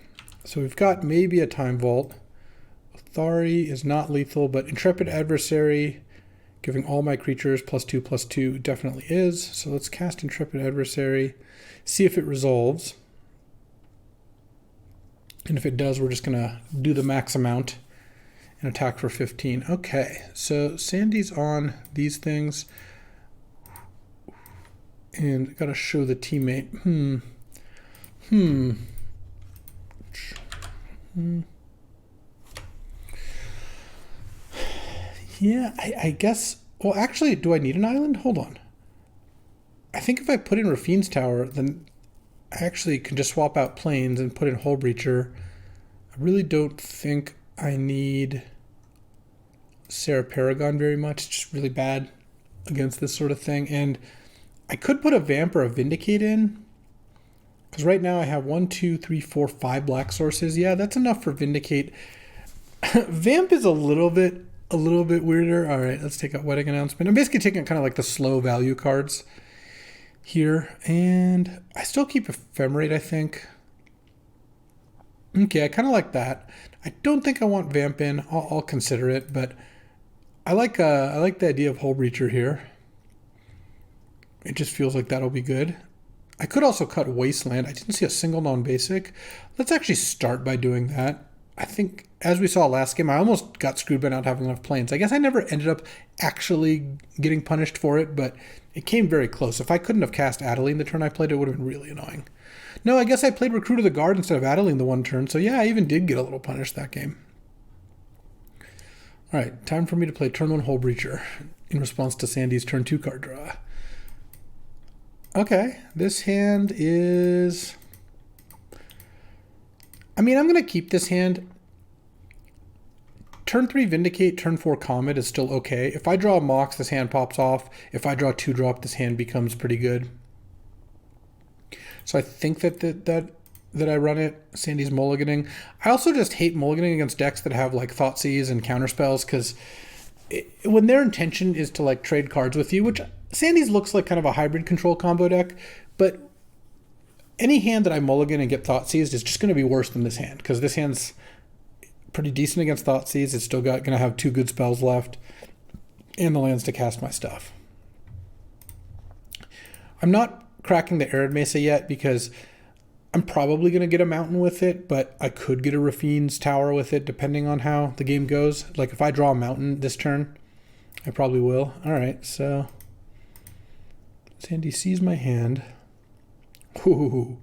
So we've got maybe a Time Vault. Thari is not lethal, but Intrepid Adversary, giving all my creatures +2/+2 definitely is. So let's cast Intrepid Adversary, see if it resolves. And if it does, we're just going to do the max amount and attack for 15. Okay, so Sandy's on these things. And got to show the teammate. Yeah, I guess. Well, actually, do I need an island? Hold on. I think if I put in Rafine's Tower, then I actually can just swap out planes and put in Hull Breacher. I really don't think I need Sarah Paragon very much. It's just really bad against this sort of thing. And I could put a Vamp or a Vindicate in. Because right now I have 1, 2, 3, 4, 5 black sources. Yeah, that's enough for Vindicate. Vamp is a little bit weirder. All right, let's take out Wedding Announcement. I'm basically taking kind of like the slow value cards here. And I still keep Ephemerate, I think. Okay, I kind of like that. I don't think I want Vamp in. I'll consider it, but I like the idea of Hull Breacher here. It just feels like that'll be good. I could also cut Wasteland. I didn't see a single non-basic. Let's actually start by doing that. I think, as we saw last game, I almost got screwed by not having enough planes. I guess I never ended up actually getting punished for it, but it came very close. If I couldn't have cast Adeline the turn I played, it would have been really annoying. No, I guess I played Recruit of the Guard instead of Adeline the one turn, so yeah, I even did get a little punished that game. All right, time for me to play turn 1 Hull Breacher in response to Sandy's turn 2 card draw. Okay, this hand is... I mean, I'm going to keep this hand. Turn 3 Vindicate, turn 4 Comet is still okay. If I draw a Mox, this hand pops off. If I draw 2-drop, this hand becomes pretty good. So I think that I run it. Sandy's mulliganing. I also just hate mulliganing against decks that have like Thoughtseize and counterspells, because when their intention is to like trade cards with you, which Sandy's looks like kind of a hybrid control combo deck, but any hand that I mulligan and get Thoughtseized is just going to be worse than this hand, because this hand's pretty decent against Thoughtseize. It's still going to have 2 good spells left and the lands to cast my stuff. I'm not cracking the Arid Mesa yet because I'm probably going to get a mountain with it, but I could get a Rafine's Tower with it depending on how the game goes. Like if I draw a mountain this turn, I probably will. All right, so Sandy sees my hand. Ooh,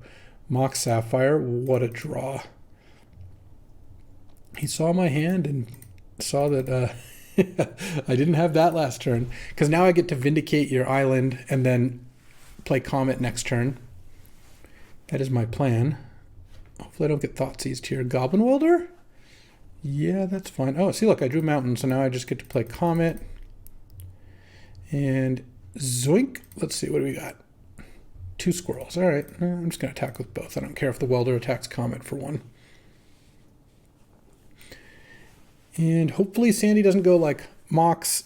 Mox Sapphire, what a draw. He saw my hand and saw that I didn't have that last turn, because now I get to Vindicate your island and then play Comet next turn. That is my plan. Hopefully I don't get Thoughtseized here. Goblin Welder? Yeah, that's fine. Oh, see, look, I drew Mountain, so now I just get to play Comet. And zoink. Let's see, what do we got? 2 squirrels. All right, I'm just going to attack with both. I don't care if the Welder attacks Comet for 1. And hopefully Sandy doesn't go like Mox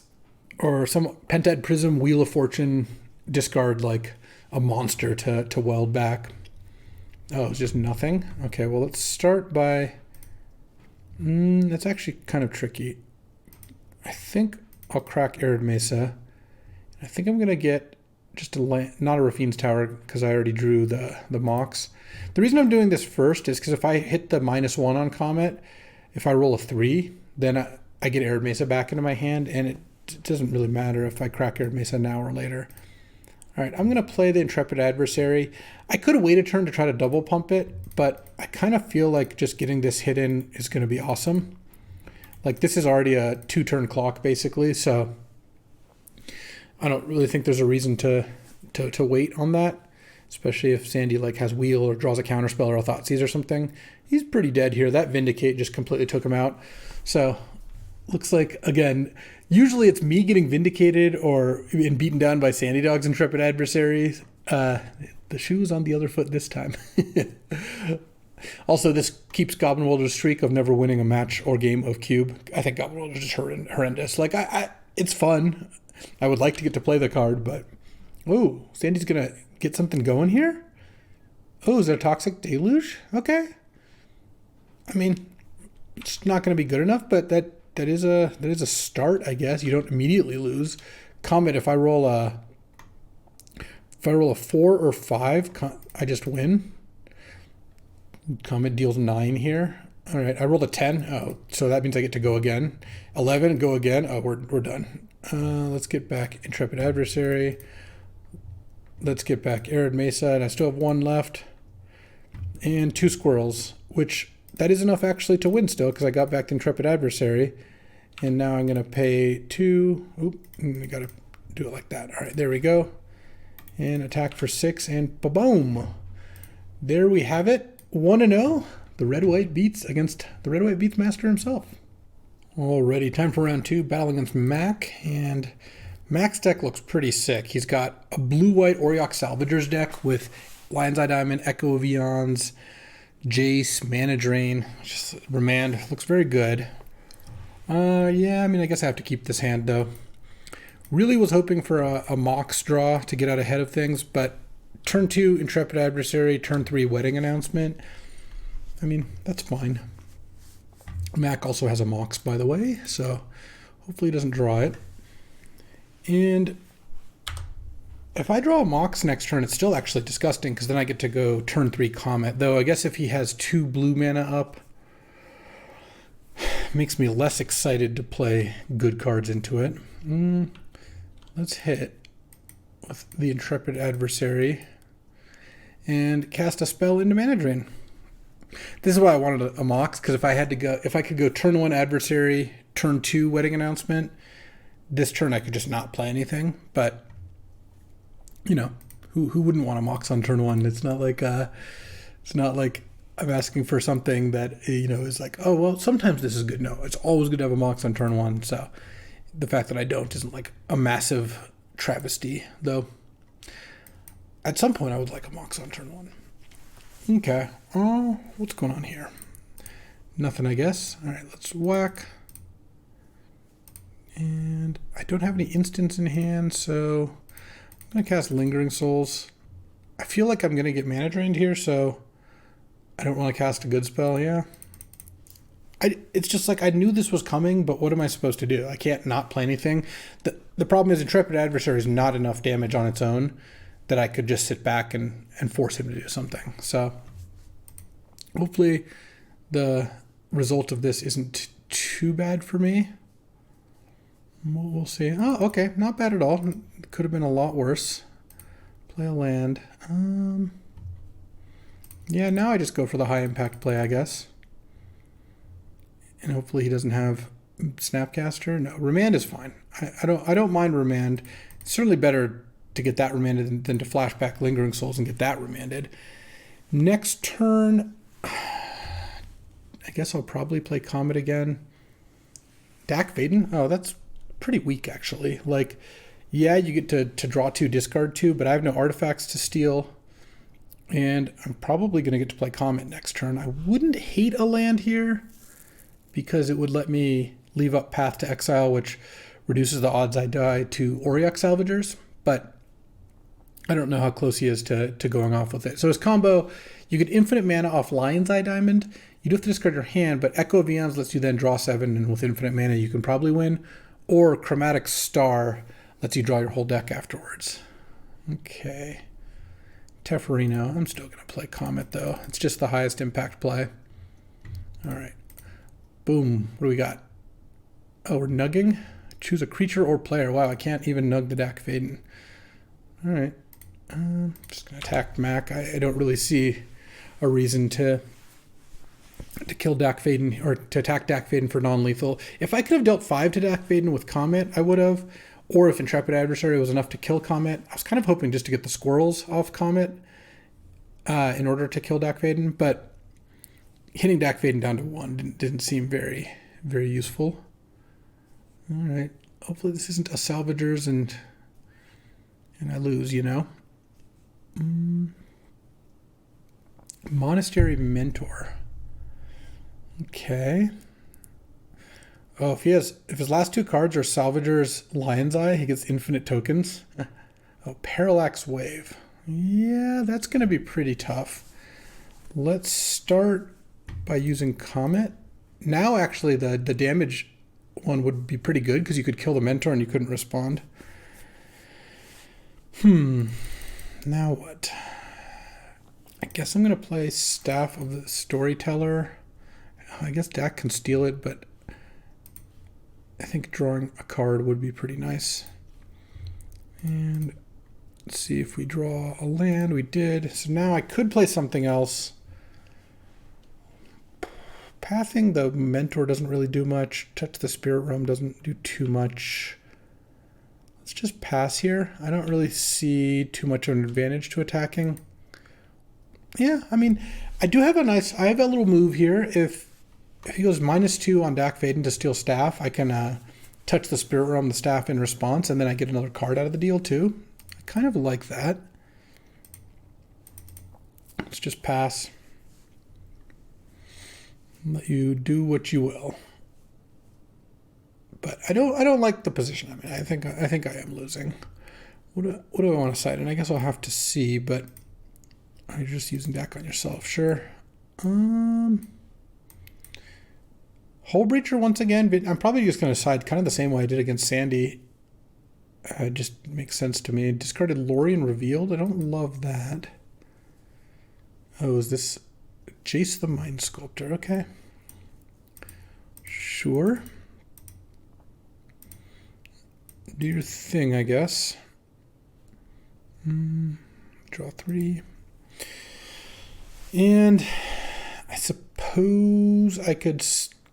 or some Pentad Prism, Wheel of Fortune, discard like a monster to weld back. Oh, it's just nothing? Okay, well, let's start by... that's actually kind of tricky. I think I'll crack Arid Mesa. I think I'm going to get just not a Rafine's Tower because I already drew the Mox. The reason I'm doing this first is because if I hit the -1 on Comet, if I roll a 3, then I get Arid Mesa back into my hand, and it doesn't really matter if I crack Arid Mesa now or later. All right, I'm going to play the Intrepid Adversary. I could have waited a turn to try to double pump it, but I kind of feel like just getting this hit in is going to be awesome. Like, this is already a 2-turn clock, basically, so I don't really think there's a reason to wait on that, especially if Sandy like has Wheel or draws a counterspell or a Thoughtseize or something. He's pretty dead here. That Vindicate just completely took him out. So, looks like, again, usually it's me getting vindicated or beaten down by Sandydog's Intrepid Adversaries. The shoe is on the other foot this time. Also, this keeps Goblin Welder's streak of never winning a match or game of Cube. I think Goblin Welder is just horrendous. Like, it's fun. I would like to get to play the card, but... Oh, Sandy's going to get something going here? Oh, is there a Toxic Deluge? Okay. I mean, it's not going to be good enough, but that is a start, I guess. You don't immediately lose. Comet, if I roll a 4 or 5, I just win. Comet deals 9 here. All right, I rolled a 10. Oh, so that means I get to go again. 11, go again. Oh, we're done. Let's get back Intrepid Adversary. Let's get back Arid Mesa, and I still have 1 left. And 2 squirrels, which that is enough actually to win still, because I got back the Intrepid Adversary. And now I'm going to pay 2. Oop, we got to do it like that. All right, there we go. And attack for 6, and ba-boom. There we have it. 1-0. The Red-White beats against the Red-White beats Master himself. Alrighty, time for round 2, battle against Mac. And Mac's deck looks pretty sick. He's got a blue-white Auriok Salvagers deck with Lion's Eye Diamond, Echo of Eons, Jace, Mana Drain, just Remand. Looks very good. Yeah, I mean, I guess I have to keep this hand, though. Really was hoping for a Mox draw to get out ahead of things, but turn 2, Intrepid Adversary, turn 3, Wedding Announcement. I mean, that's fine. Mac also has a Mox, by the way, so hopefully he doesn't draw it. And if I draw a Mox next turn, it's still actually disgusting, because then I get to go turn 3 Comet. Though I guess if he has 2 blue mana up, makes me less excited to play good cards into it. Let's hit with the Intrepid Adversary and cast a spell into Mana Drain. This is why I wanted a Mox, because if I could go turn 1 Adversary, turn 2 Wedding Announcement, this turn I could just not play anything. But you know, who wouldn't want a Mox on turn 1? It's not like I'm asking for something that, you know, is like, oh well, sometimes this is good. No, it's always good to have a Mox on turn 1. So the fact that I don't isn't like a massive travesty, though. At some point, I would like a Mox on turn 1. Okay. Oh, what's going on here? Nothing, I guess. All right, let's whack. And I don't have any instants in hand, so I'm going to cast Lingering Souls. I feel like I'm going to get mana drained here, so I don't want to cast a good spell, yeah. It's just like I knew this was coming, but what am I supposed to do? I can't not play anything. The problem is Intrepid Adversary is not enough damage on its own that I could just sit back and force him to do something. So hopefully the result of this isn't too bad for me. We'll see. Oh, okay. Not bad at all. It could have been a lot worse. Play a land. Yeah, now I just go for the high impact play, I guess. And hopefully he doesn't have Snapcaster. No, Remand is fine. I don't mind Remand. It's certainly better to get that remanded than to flashback Lingering Souls and get that remanded. Next turn, I guess I'll probably play Comet again. Dak Vaden? Oh, that's pretty weak, actually. Like, yeah, you get to draw 2, discard 2, but I have no artifacts to steal. And I'm probably going to get to play Comet next turn. I wouldn't hate a land here, because it would let me leave up Path to Exile, which reduces the odds I die to Auriok Salvagers, but I don't know how close he is to going off with it. So his combo, you get infinite mana off Lion's Eye Diamond. You do have to discard your hand, but Echo of Eons lets you then draw 7, and with infinite mana you can probably win. Or Chromatic Star lets you draw your whole deck afterwards. Okay. Teferino. I'm still going to play Comet, though. It's just the highest impact play. All right. Boom. What do we got? Oh, we're nugging? Choose a creature or player. Wow, I can't even nug the Dak Faden. All right. Just going to attack Mac. I don't really see a reason to kill Dak Faden or to attack Dak Faden for non-lethal. If I could have dealt 5 to Dak Faden with Comet, I would have. Or if Intrepid Adversary was enough to kill Comet. I was kind of hoping just to get the squirrels off Comet in order to kill Dak Faden, but hitting Dak Faden down to 1 didn't seem very, very useful. All right. Hopefully this isn't a Salvagers and I lose, you know. Monastery Mentor. Okay. Oh, if his last 2 cards are Salvager's Lion's Eye, he gets infinite tokens. Oh, Parallax Wave. Yeah, that's going to be pretty tough. Let's start by using Comet. Now, actually, the damage one would be pretty good because you could kill the Mentor and you couldn't respond. Now what? I guess I'm going to play Staff of the Storyteller. I guess Dak can steal it, but I think drawing a card would be pretty nice. And let's see if we draw a land. We did. So now I could play something else. Pathing the Mentor doesn't really do much. Touch the Spirit Realm doesn't do too much. Let's just pass here. I don't really see too much of an advantage to attacking. Yeah, I mean, I have a little move here. If he goes -2 on Dak Faden to steal Staff, I can touch the Spirit Realm, the Staff in response, and then I get another card out of the deal too. I kind of like that. Let's just pass. Let you do what you will. But I don't like the position I'm in. I think I am losing. What do I want to side? And I guess I'll have to see, but you're just using Dak on yourself, sure. Hull Breacher once again, but I'm probably just going to side kind of the same way I did against Sandy. Just makes sense to me. Discarded Lorien Revealed. I don't love that. Oh, is this Jace the Mind Sculptor? Okay. Sure. Do your thing, I guess. Draw 3. And I suppose I could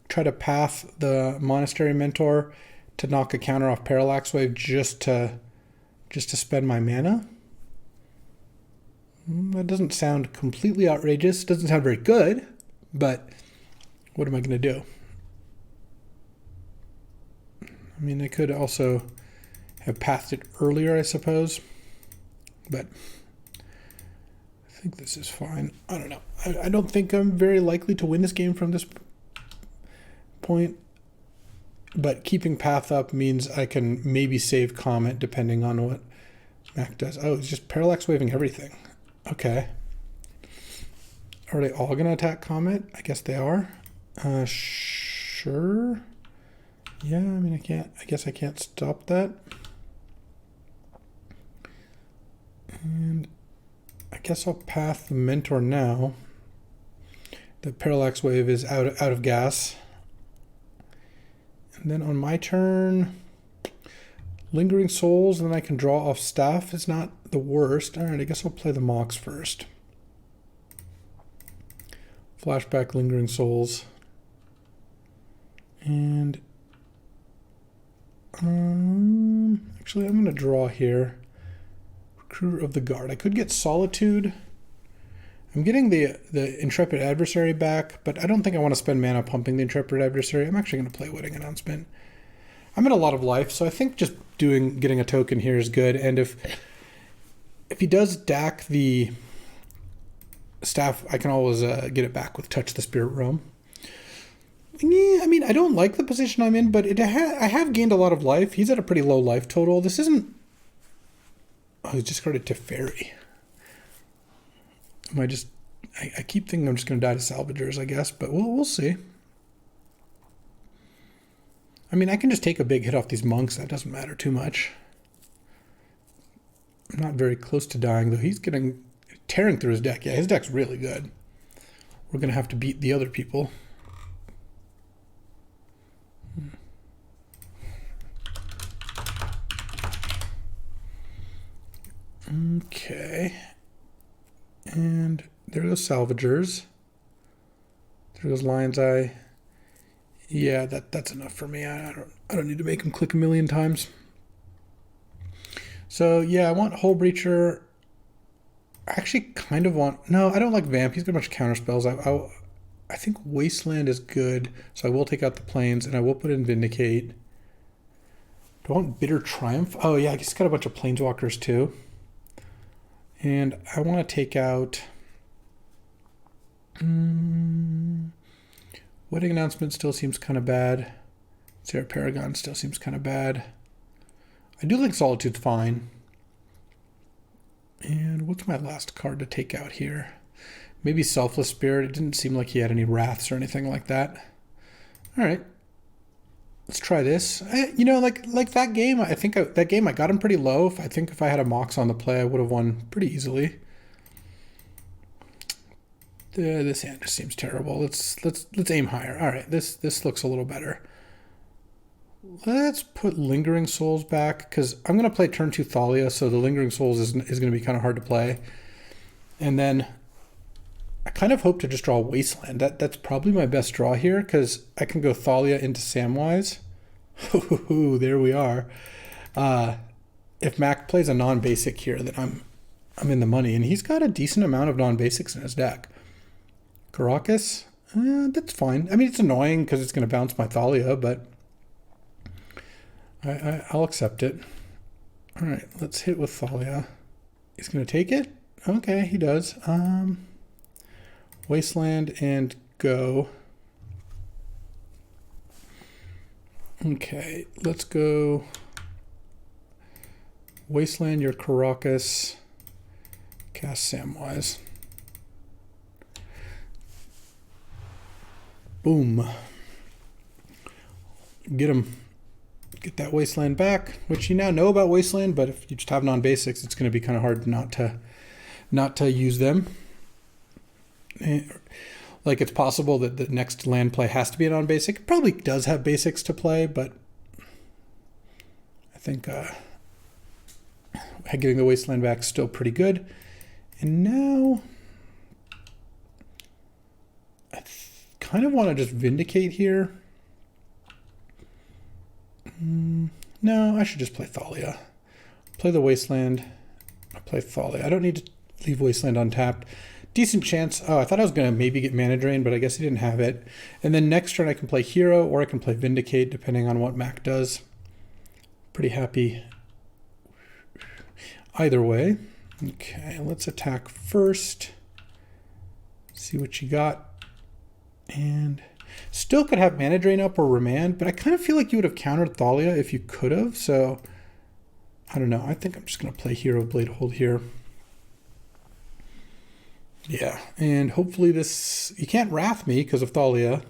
try to path the Monastery Mentor to knock a counter off Parallax Wave just to spend my mana. That doesn't sound completely outrageous. Doesn't sound very good, but what am I going to do? I mean, I could also have pathed it earlier, I suppose, but I think this is fine. I don't know. I don't think I'm very likely to win this game from this point, but keeping path up means I can maybe save Comet depending on what Mac does. Oh, it's just Parallax Waving everything. Okay. Are they all going to attack Comet? I guess they are. Sure. Yeah, I mean, I guess I can't stop that. And I guess I'll path the Mentor now. The Parallax Wave is out of gas. And then on my turn, Lingering Souls, and then I can draw off Staff is not the worst. All right, I guess I'll play the Mox first. Flashback Lingering Souls. And actually, I'm going to draw here. Recruiter of the Guard. I could get Solitude. I'm getting the Intrepid Adversary back, but I don't think I want to spend mana pumping the Intrepid Adversary. I'm actually going to play Wedding Announcement. I'm in a lot of life, so I think just getting a token here is good. And if he does Dak the Staff, I can always get it back with Touch the Spirit Realm. Yeah, I mean, I don't like the position I'm in, but I have gained a lot of life. He's at a pretty low life total. This isn't... Oh, he's discarded Teferi. Am I just... I keep thinking I'm just going to die to Salvagers, I guess, but we'll see. I mean, I can just take a big hit off these monks. That doesn't matter too much. I'm not very close to dying, though. He's getting... tearing through his deck. Yeah, his deck's really good. We're going to have to beat the other people. Okay. And there goes Salvagers. There goes Lion's Eye. Yeah, that's enough for me. I don't need to make him click a million times. So yeah, I want Hull Breacher. I actually kind of want... No, I don't like Vamp. He's got a bunch of counter spells. I think Wasteland is good, so I will take out the Plains, and I will put in Vindicate. Do I want Bitter Triumph? Oh yeah, he's got a bunch of Planeswalkers too. And I want to take out... Wedding Announcement still seems kind of bad. Sarah Paragon still seems kind of bad. I do think Solitude's fine. And what's my last card to take out here? Maybe Selfless Spirit. It didn't seem like he had any wraths or anything like that. All right. Let's try this. You know, like that game, I think that game I got him pretty low. I think if I had a Mox on the play, I would have won pretty easily. This hand just seems terrible. Let's aim higher. All right, this looks a little better. Let's put Lingering Souls back, because I'm going to play turn 2 Thalia, so the Lingering Souls is going to be kind of hard to play. And then I kind of hope to just draw Wasteland. That's probably my best draw here, because I can go Thalia into Samwise. Ooh, there we are. If Mac plays a non-basic here, then I'm in the money. And he's got a decent amount of non-basics in his deck. Caracas, that's fine. I mean, it's annoying because it's going to bounce my Thalia, but I'll accept it. All right, let's hit with Thalia. He's going to take it? Okay, he does. Wasteland and go. Okay, let's go Wasteland, your Caracas, cast Samwise. Boom. Get him. Get that Wasteland back, which you now know about Wasteland, but if you just have non-basics, it's going to be kind of hard not to use them. Like, it's possible that the next land play has to be a non-basic. It probably does have basics to play, but I think getting the Wasteland back is still pretty good. And now I kind of want to just Vindicate here. No, I should just play Thalia. Play the Wasteland. I play Thalia. I don't need to leave Wasteland untapped. Decent chance. Oh, I thought I was going to maybe get Mana Drain, but I guess he didn't have it. And then next turn I can play Hero or I can play Vindicate, depending on what Mac does. Pretty happy either way. Okay, let's attack first. See what you got. And still could have Mana Drain up or Remand, but I kind of feel like you would have countered Thalia if you could have, so I don't know. I think I'm just going to play Hero Blade Hold here. Yeah, and hopefully this... You can't Wrath me because of Thalia.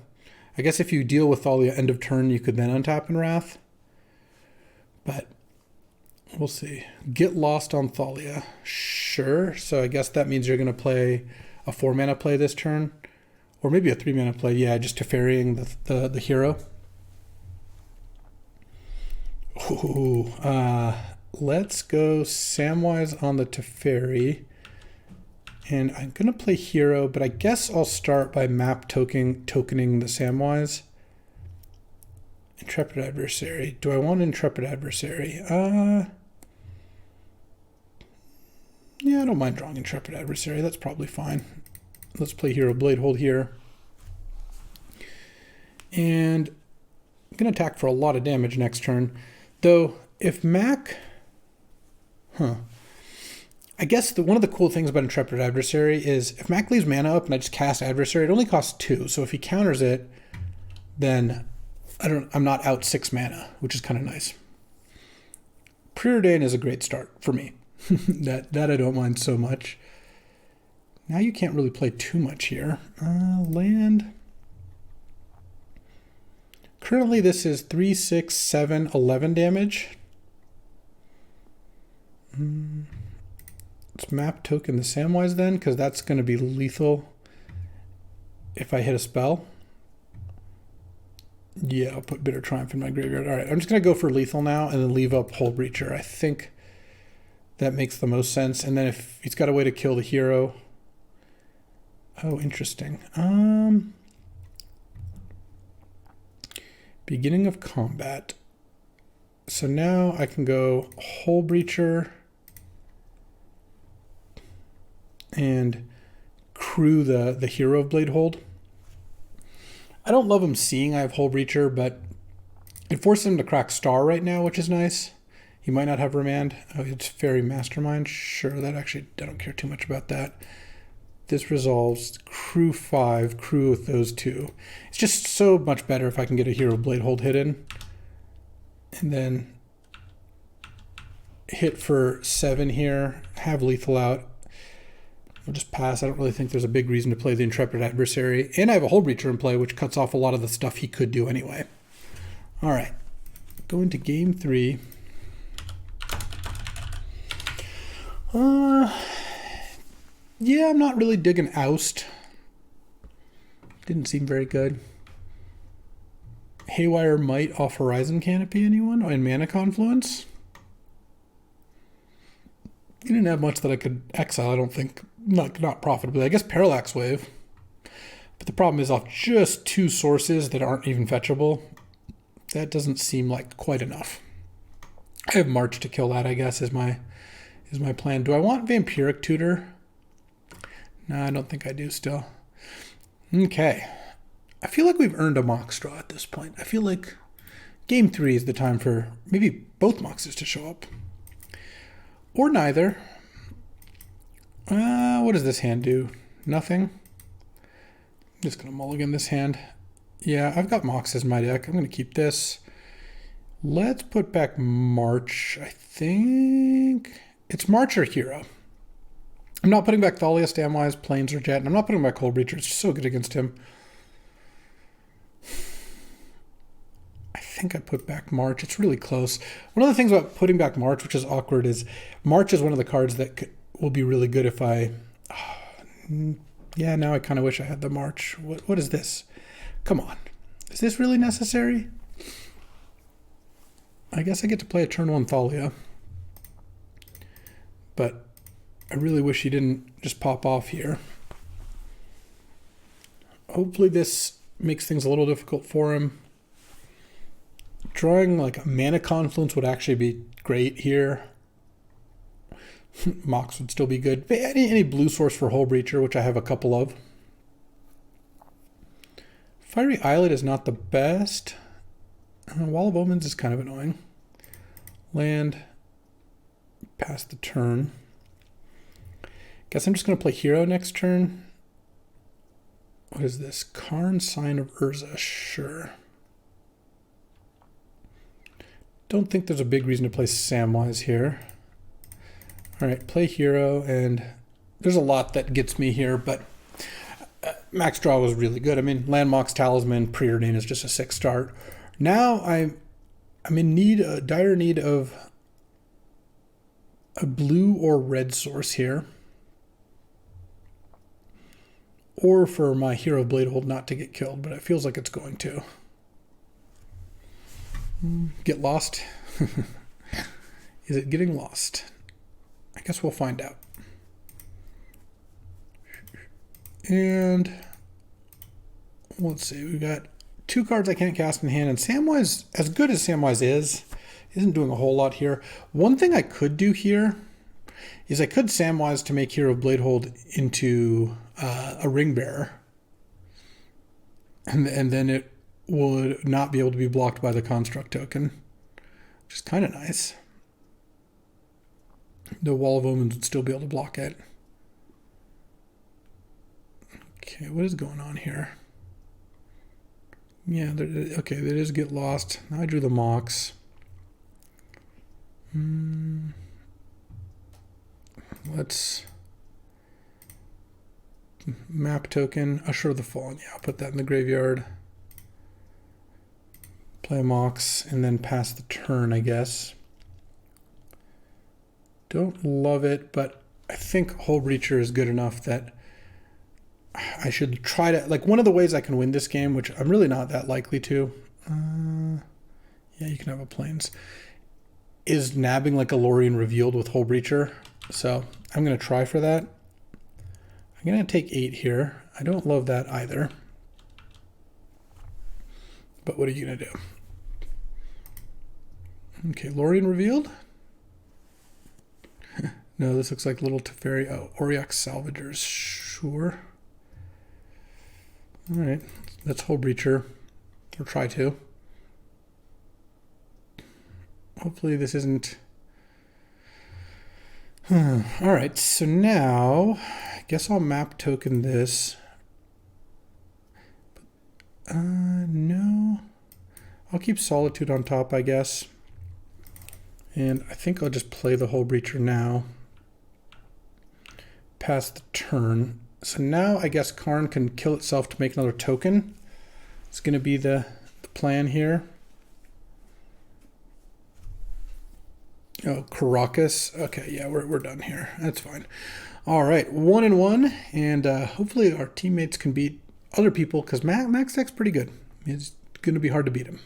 I guess if you deal with Thalia end of turn, you could then untap and Wrath. But we'll see. Get Lost on Thalia. Sure, so I guess that means you're going to play a 4-mana play this turn. Or maybe a 3-mana play. Yeah, just Teferrying the hero. Ooh, let's go Samwise on the Teferi. And I'm going to play Hero, but I guess I'll start by map tokening the Samwise. Intrepid Adversary. Do I want Intrepid Adversary? Yeah, I don't mind drawing Intrepid Adversary. That's probably fine. Let's play Hero Blade Hold here. And I'm going to attack for a lot of damage next turn. Though, if Mac... I guess one of the cool things about Intrepid Adversary is if Mac leaves mana up and I just cast Adversary, it only costs 2. So if he counters it, then I'm not out 6 mana, which is kind of nice. Preordain is a great start for me. that I don't mind so much. Now you can't really play too much here. Land. Currently this is 3, 6, 7, 11 damage. Let's map token the Samwise then, because that's going to be lethal if I hit a spell. Yeah, I'll put Bitter Triumph in my graveyard. All right, I'm just going to go for lethal now and then leave up Hull Breacher. I think that makes the most sense. And then if he's got a way to kill the hero. Oh, interesting. Beginning of combat. So now I can go Hull Breacher and crew the hero of Bladehold. I don't love him seeing I have Hull Breacher, but it forces him to crack Star right now, which is nice. He might not have Remand. Oh, it's Fairy Mastermind. Sure, that actually, I don't care too much about that. This resolves crew 5, crew with those 2. It's just so much better if I can get a hero of Bladehold hidden. And then hit for 7 here, have lethal out. We'll just pass. I don't really think there's a big reason to play the Intrepid Adversary. And I have a Hull Breacher in play, which cuts off a lot of the stuff he could do anyway. All right. Go into game 3. Yeah, I'm not really digging Oust. Didn't seem very good. Haywire Might off Horizon Canopy, anyone? And Mana Confluence? You didn't have much that I could exile, I don't think. Not profitably. I guess Parallax Wave. But the problem is off just 2 sources that aren't even fetchable. That doesn't seem like quite enough. I have March to kill that, I guess, is my plan. Do I want Vampiric Tutor? No, I don't think I do still. Okay. I feel like we've earned a Mox draw at this point. I feel like game 3 is the time for maybe both Moxes to show up. Or neither. What does this hand do? Nothing. I'm just going to mulligan this hand. Yeah, I've got Moxes in my deck. I'm going to keep this. Let's put back March. I think it's March or Hero. I'm not putting back Thalia, Samwise, Plains, or Jet. And I'm not putting back Hull Breacher. It's just so good against him. I think I put back March. It's really close. One of the things about putting back March, which is awkward, is March is one of the cards that will be really good if I... yeah, now I kind of wish I had the March. What is this? Come on. Is this really necessary? I guess I get to play a turn 1 Thalia. But I really wish he didn't just pop off here. Hopefully this makes things a little difficult for him. Drawing like a Mana Confluence would actually be great here. Mox would still be good. Any blue source for Hull Breacher, which I have a couple of. Fiery Islet is not the best. Wall of Omens is kind of annoying. Land. Pass the turn. Guess I'm just going to play Hero next turn. What is this? Karn, Sign of Urza. Sure. Don't think there's a big reason to play Samwise here. All right, play Hero, and there's a lot that gets me here, but max draw was really good. I mean, Landmox, Talisman, Preordain is just a 6 start. Now I'm in dire need of a blue or red source here, or for my Hero of Bladehold not to get killed, but it feels like it's going to. Get lost? Is it getting lost? I guess we'll find out. And let's see, we've got 2 cards I can't cast in hand, and Samwise, as good as Samwise isn't doing a whole lot here. One thing I could do here is I could Samwise to make Hero of Bladehold into a Ring Bearer, and then it would not be able to be blocked by the Construct token, which is kind of nice. The Wall of Omens would still be able to block it. Okay, what is going on here? Yeah, okay, that is get lost. Now I drew the Mox. Let's map token, Usher of the Fallen. Yeah, I'll put that in the graveyard. Play a Mox and then pass the turn, I guess. Don't love it, but I think Hole Breacher is good enough that I should try to, like, one of the ways I can win this game, which I'm really not that likely to. Yeah, you can have a Plains. Is nabbing like a Lorien Revealed with Hole Breacher. So I'm going to try for that. I'm going to take 8 here. I don't love that either. But what are you going to do? Okay, Lorien Revealed. No, this looks like little Teferi. Oh, Auriok Salvagers. Sure. All right, let's Hole Breacher. Or try to. Hopefully this isn't... All right, so now I guess I'll map token this. No. I'll keep Solitude on top, I guess. And I think I'll just play the Hole Breacher now. Pass the turn. So now I guess Karn can kill itself to make another token. It's going to be the plan here. Oh, Caracas. Okay, yeah, we're done here. That's fine. All right, 1-1, and hopefully our teammates can beat other people because Max Deck's pretty good. It's going to be hard to beat him.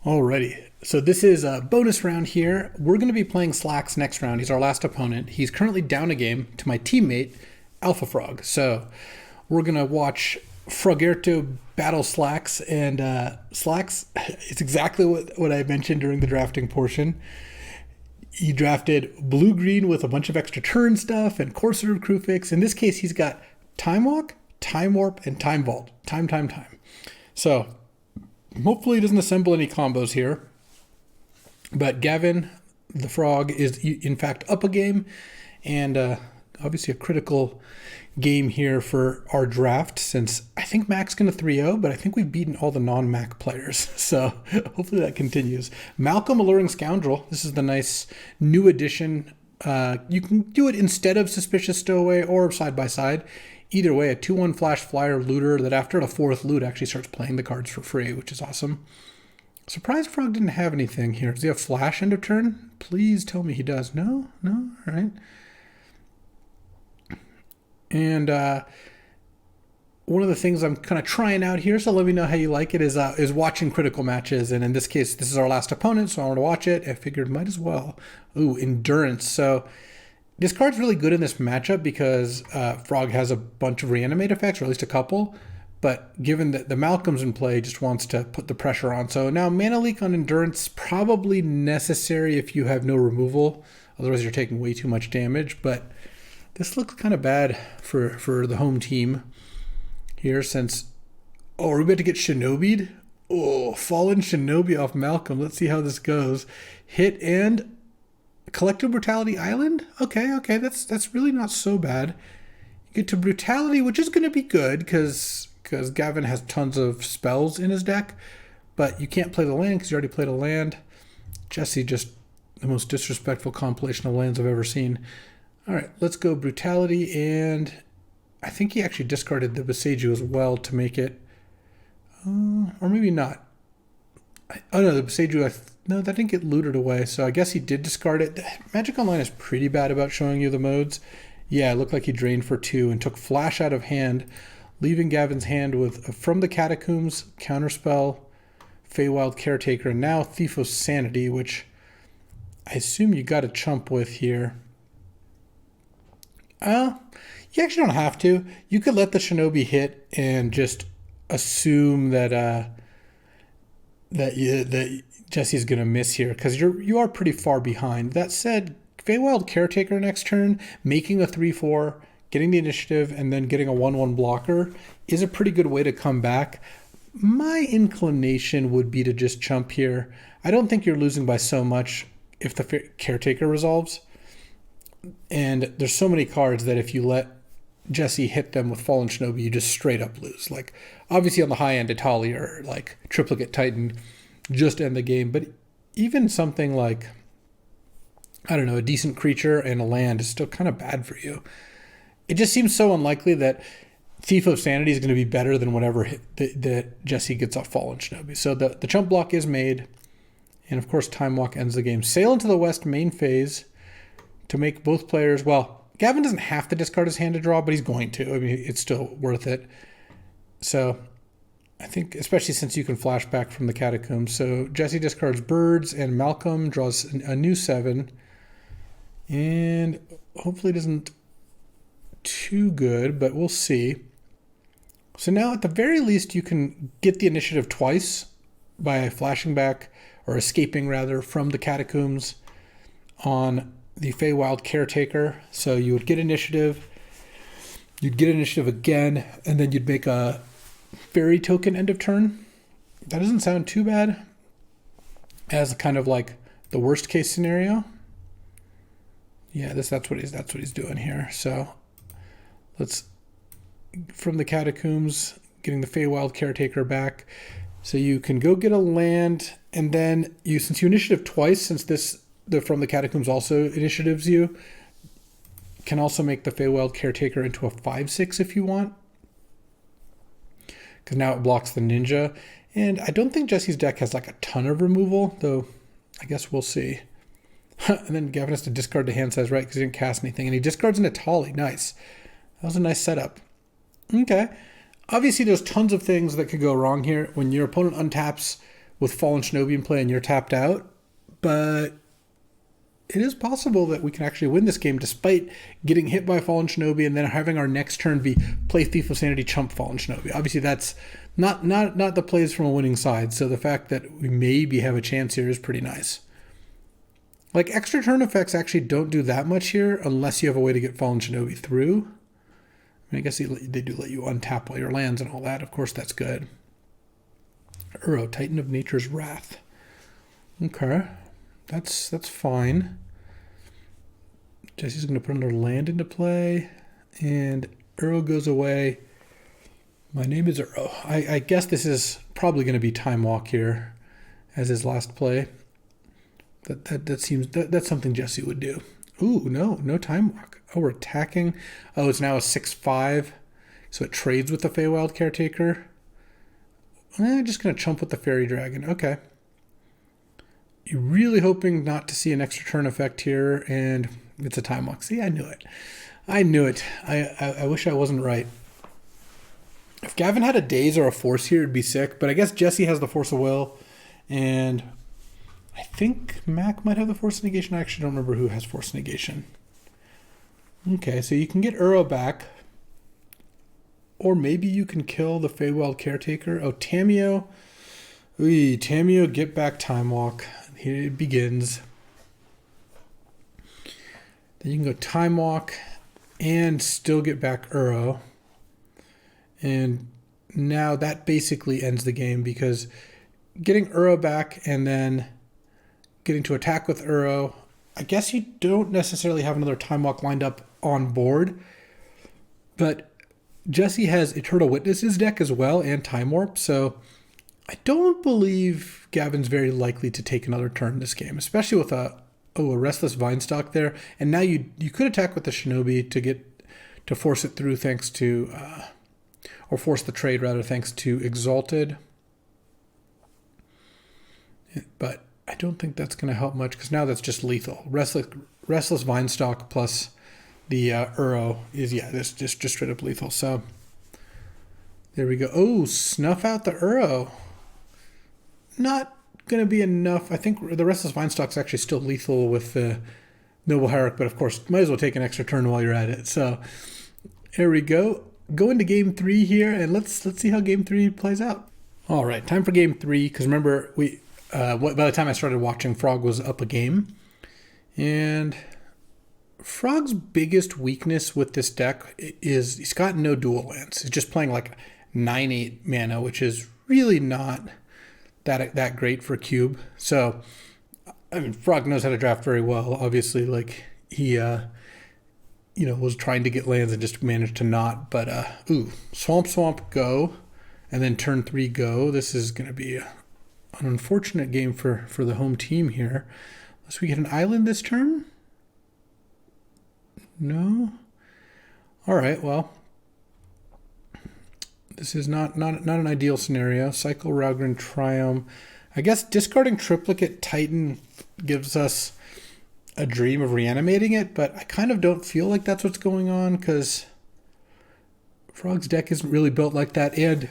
Alrighty, so this is a bonus round here. We're going to be playing Slacks next round. He's our last opponent. He's currently down a game to my teammate, Alpha Frog. So we're going to watch Frogerto battle Slacks, and Slacks, it's exactly what I mentioned during the drafting portion. He drafted blue-green with a bunch of extra turn stuff and Courser of Crufix. In this case, he's got Time Walk, Time Warp, and Time Vault. Time. So hopefully he doesn't assemble any combos here. But Gavin, the frog, is in fact up a game. And obviously a critical game here for our draft, since I think Mac's going to 3-0, but I think we've beaten all the non-Mac players. So hopefully that continues. Malcolm, Alluring Scoundrel. This is the nice new addition. You can do it instead of Suspicious Stowaway or side by side. Either way, a 2/1 flash flyer looter that after the 4th loot actually starts playing the cards for free, which is awesome. Surprised Frog didn't have anything here. Does he have flash end of turn? Please tell me he does. No? All right. And one of the things I'm kind of trying out here, so let me know how you like it, is watching critical matches. And in this case, this is our last opponent, so I want to watch it. I figured might as well. Ooh, Endurance. So this card's really good in this matchup because Frog has a bunch of reanimate effects, or at least a couple. But given that the Malcolm's in play, just wants to put the pressure on. So now Mana Leak on Endurance, probably necessary if you have no removal. Otherwise, you're taking way too much damage. But this looks kind of bad for the home team here, since... Oh, are we about to get Shinobi'd? Oh, Fallen Shinobi off Malcolm. Let's see how this goes. Hit and Collective Brutality Island? Okay, that's really not so bad. You get to Brutality, which is going to be good, because Gavin has tons of spells in his deck, but you can't play the land because you already played a land. Jesse, just the most disrespectful compilation of lands I've ever seen. All right, let's go Brutality, and I think he actually discarded the Boseiju as well to make it, or maybe not. Oh no, the Boseiju, no, that didn't get looted away, so I guess he did discard it. Magic Online is pretty bad about showing you the modes. Yeah, it looked like he drained for 2 and took Flash out of hand, leaving Gavin's hand with From the Catacombs, Counterspell, Feywild Caretaker, and now Thief of Sanity, which I assume you got to chump with here. You actually don't have to. You could let the Shinobi hit and just assume that that Jesse's gonna miss here, because you are pretty far behind. That said, Feywild Caretaker next turn, making a 3/4, getting the initiative, and then getting a 1/1 blocker is a pretty good way to come back. My inclination would be to just chump here. I don't think you're losing by so much if the Caretaker resolves. And there's so many cards that if you let Jesse hit them with Fallen Shinobi, you just straight up lose. Like, obviously on the high end, Itali or like Triplicate Titan just end the game. But even something like, I don't know, a decent creature and a land is still kind of bad for you. It just seems so unlikely that Thief of Sanity is going to be better than whatever that Jesse gets off Fallen Shinobi. So the chump block is made. And of course, Time Walk ends the game. Sail into the West main phase to make both players, well, Gavin doesn't have to discard his hand to draw, but he's going to. I mean, it's still worth it. So I think, especially since you can flash back from the Catacombs. So Jesse discards Birds, and Malcolm draws a new 7. And hopefully doesn't too good, but we'll see. So now at the very least, you can get the initiative twice by flashing back, or escaping rather, from the Catacombs on the Feywild Caretaker. So you would get initiative, you'd get initiative again, and then you'd make a fairy token end of turn. That doesn't sound too bad as kind of like the worst case scenario. Yeah, that's what he's doing here. So let's, from the Catacombs, getting the Feywild Caretaker back. So you can go get a land, and then since you initiative twice, since from the Catacombs also initiatives you, can also make the Feywild Caretaker into a 5/6 if you want. Because now it blocks the ninja. And I don't think Jesse's deck has like a ton of removal, though I guess we'll see. And then Gavin has to discard the hand size, right, because he didn't cast anything. And he discards an Itali. Nice. That was a nice setup. Okay. Obviously, there's tons of things that could go wrong here when your opponent untaps with Fallen Shinobi in play and you're tapped out. But it is possible that we can actually win this game despite getting hit by Fallen Shinobi and then having our next turn be play Thief of Sanity, chump Fallen Shinobi. Obviously, that's not the plays from a winning side. So the fact that we maybe have a chance here is pretty nice. Like, extra turn effects actually don't do that much here unless you have a way to get Fallen Shinobi through. I mean, I guess they do let you untap all your lands and all that. Of course, that's good. Uro, Titan of Nature's Wrath. Okay. That's fine. Jesse's going to put another land into play. And Uro goes away. My name is Uro. I guess this is probably going to be Time Walk here as his last play. That seems that's something Jesse would do. Ooh, no Time Walk. Oh, we're attacking. Oh, it's now a 6/5. So it trades with the Feywild Caretaker. Just going to chump with the Fairy Dragon. Okay. You're really hoping not to see an extra turn effect here, and it's a Time Walk. See, I knew it. I wish I wasn't right. If Gavin had a Daze or a Force here, it'd be sick, but I guess Jesse has the Force of Will, and I think Mac might have the Force Negation. I actually don't remember who has Force Negation. Okay, so you can get Uro back. Or maybe you can kill the Feywild Caretaker. Oh, Tamio. Ooh, Tamio, get back Time Walk. Here it begins. Then you can go Time Walk and still get back Uro. And now that basically ends the game because getting Uro back and then getting to attack with Uro, I guess you don't necessarily have another Time Walk lined up on board, but Jesse has Eternal Witnesses deck as well and Time Warp, so I don't believe Gavin's very likely to take another turn in this game, especially with a Restless Vinestock there. And now you could attack with the Shinobi to force it through thanks to, or force the trade rather thanks to Exalted. But I don't think that's going to help much because now that's just lethal. Restless Vinestock plus the Uro is, this just straight up lethal. So there we go. Oh, snuff out the Uro. Not going to be enough. I think the Restless Vinestock's actually still lethal with the Noble Hierarch, but of course, might as well take an extra turn while you're at it. So here we go. Go into game 3 here, and let's see how game 3 plays out. All right, time for game 3, because remember, by the time I started watching, Frog was up a game. And Frog's biggest weakness with this deck is he's got no dual lands. He's just playing like 9/8 mana, which is really not that great for Cube. So, I mean, Frog knows how to draft very well. Obviously, like he was trying to get lands and just managed to not. But, ooh, Swamp, go. And then turn 3, go. This is going to be an unfortunate game for the home team here. Unless we get an island this turn? No? All right, well. This is not an ideal scenario. Cycle, Ragran, Triumph. I guess discarding Triplicate Titan gives us a dream of reanimating it, but I kind of don't feel like that's what's going on because Frog's deck isn't really built like that. And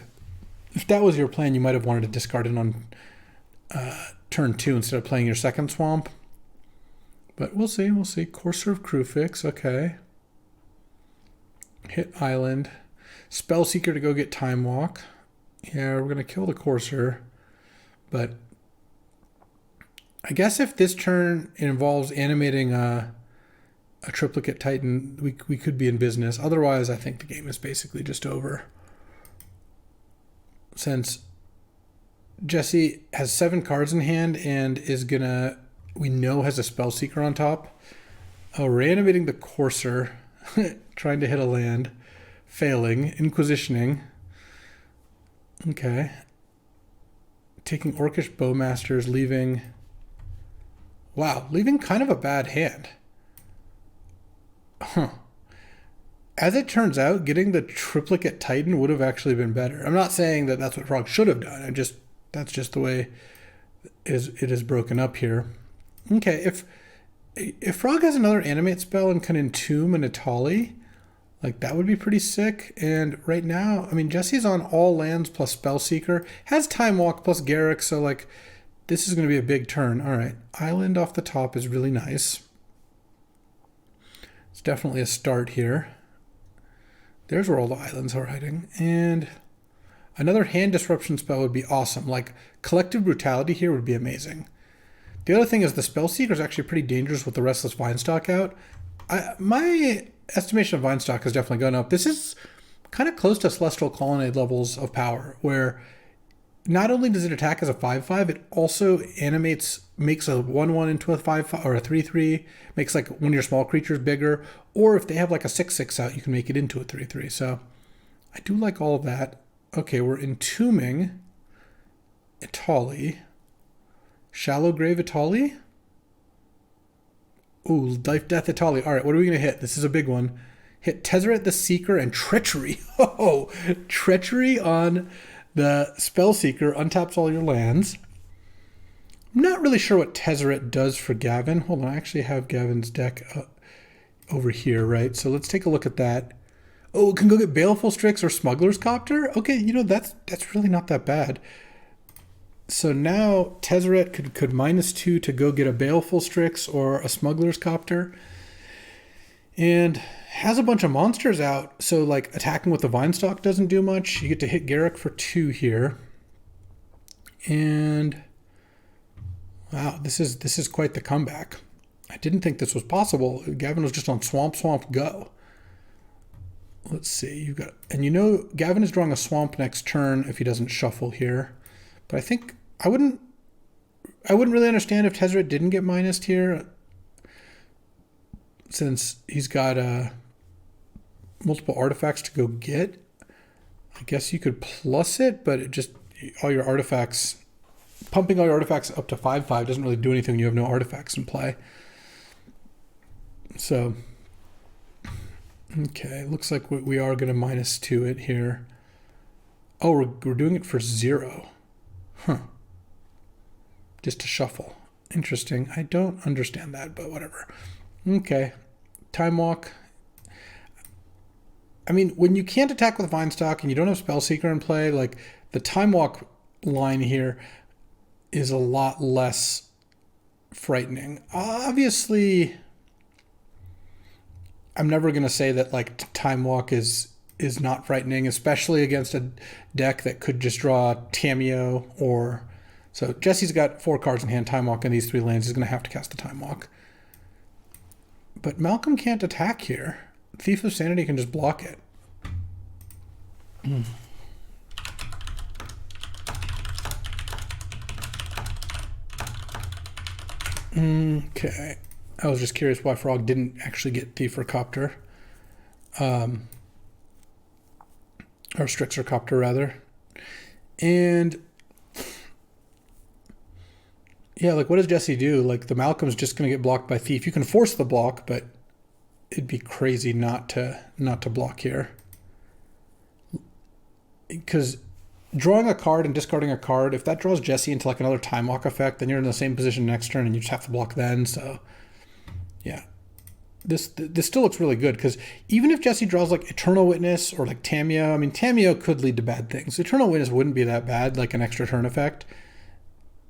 if that was your plan, you might have wanted to discard it on turn 2 instead of playing your second swamp. But we'll see. Courser of Crewfix, okay. Hit Island. Spellseeker to go get Time Walk. Yeah, we're going to kill the Courser. But I guess if this turn involves animating a Triplicate Titan, we could be in business. Otherwise, I think the game is basically just over. Since Jesse has 7 cards in hand and is going to, we know has a Spellseeker on top. Oh, we're animating the Courser, trying to hit a land. Failing. Inquisitioning. Okay. Taking Orcish Bowmasters, leaving... Wow, leaving kind of a bad hand. Huh. As it turns out, getting the Triplicate Titan would have actually been better. I'm not saying that that's what Frog should have done. That's just the way it is broken up here. Okay, if Frog has another animate spell and can entomb an Atali... Like, that would be pretty sick. And right now, I mean, Jesse's on all lands plus Spellseeker. Has Time Walk plus Garrick, so, like, this is going to be a big turn. All right. Island off the top is really nice. It's definitely a start here. There's where all the islands are hiding. And another hand disruption spell would be awesome. Like, Collective Brutality here would be amazing. The other thing is the Spellseeker is actually pretty dangerous with the Restless Vinestock out. My estimation of Vinestock has definitely gone up. This is kind of close to Celestial Colonnade levels of power, where not only does it attack as a 5/5, it also makes a 1/1 into a 5/5 or a 3/3, makes like one of your small creatures bigger, or if they have like a 6/6 out, you can make it into a 3/3. So I do like all of that. Okay, we're entombing Atali. Shallow Grave Atali? Ooh, Life Death Atali. All right, what are we going to hit? This is a big one. Hit Tezzeret the Seeker and Treachery. Oh, Treachery on the Spellseeker untaps all your lands. I'm not really sure what Tezzeret does for Gavin. Hold on, I actually have Gavin's deck over here, right? So let's take a look at that. Oh, it can go get Baleful Strix or Smuggler's Copter? Okay, that's really not that bad. So now Tezzeret could -2 to go get a Baleful Strix or a Smuggler's Copter. And has a bunch of monsters out. So like attacking with the Vinestock doesn't do much. You get to hit Garrick for 2 here. And wow, this is quite the comeback. I didn't think this was possible. Gavin was just on Swamp, go. Let's see. Gavin is drawing a Swamp next turn if he doesn't shuffle here. But I think I wouldn't really understand if Tezzeret didn't get minused here, since he's got multiple artifacts to go get. I guess you could plus it, but pumping all your artifacts up to 5/5 doesn't really do anything when you have no artifacts in play. So, okay, looks like we are going to -2 it here. Oh, we're doing it for 0. Huh. Just to shuffle. Interesting. I don't understand that, but whatever. Okay. Time Walk. I mean, when you can't attack with Vinestock and you don't have Spellseeker in play, like the Time Walk line here is a lot less frightening. Obviously, I'm never going to say that like Time Walk is not frightening, especially against a deck that could just draw Tameo or... So Jesse's got 4 cards in hand, Time Walk, and these 3 lands. He's going to have to cast the Time Walk. But Malcolm can't attack here. Thief of Sanity can just block it. Okay. I was just curious why Frog didn't actually get Thief or Copter. or Strixer Copter rather. And yeah, like what does Jesse do? Like the Malcolm's just gonna get blocked by Thief. You can force the block, but it'd be crazy not to block here. Because drawing a card and discarding a card, if that draws Jesse into like another Time Walk effect, then you're in the same position next turn and you just have to block then. So yeah, this still looks really good because even if Jesse draws like Eternal Witness or like Tameo, I mean Tameo could lead to bad things. Eternal Witness wouldn't be that bad, like an extra turn effect.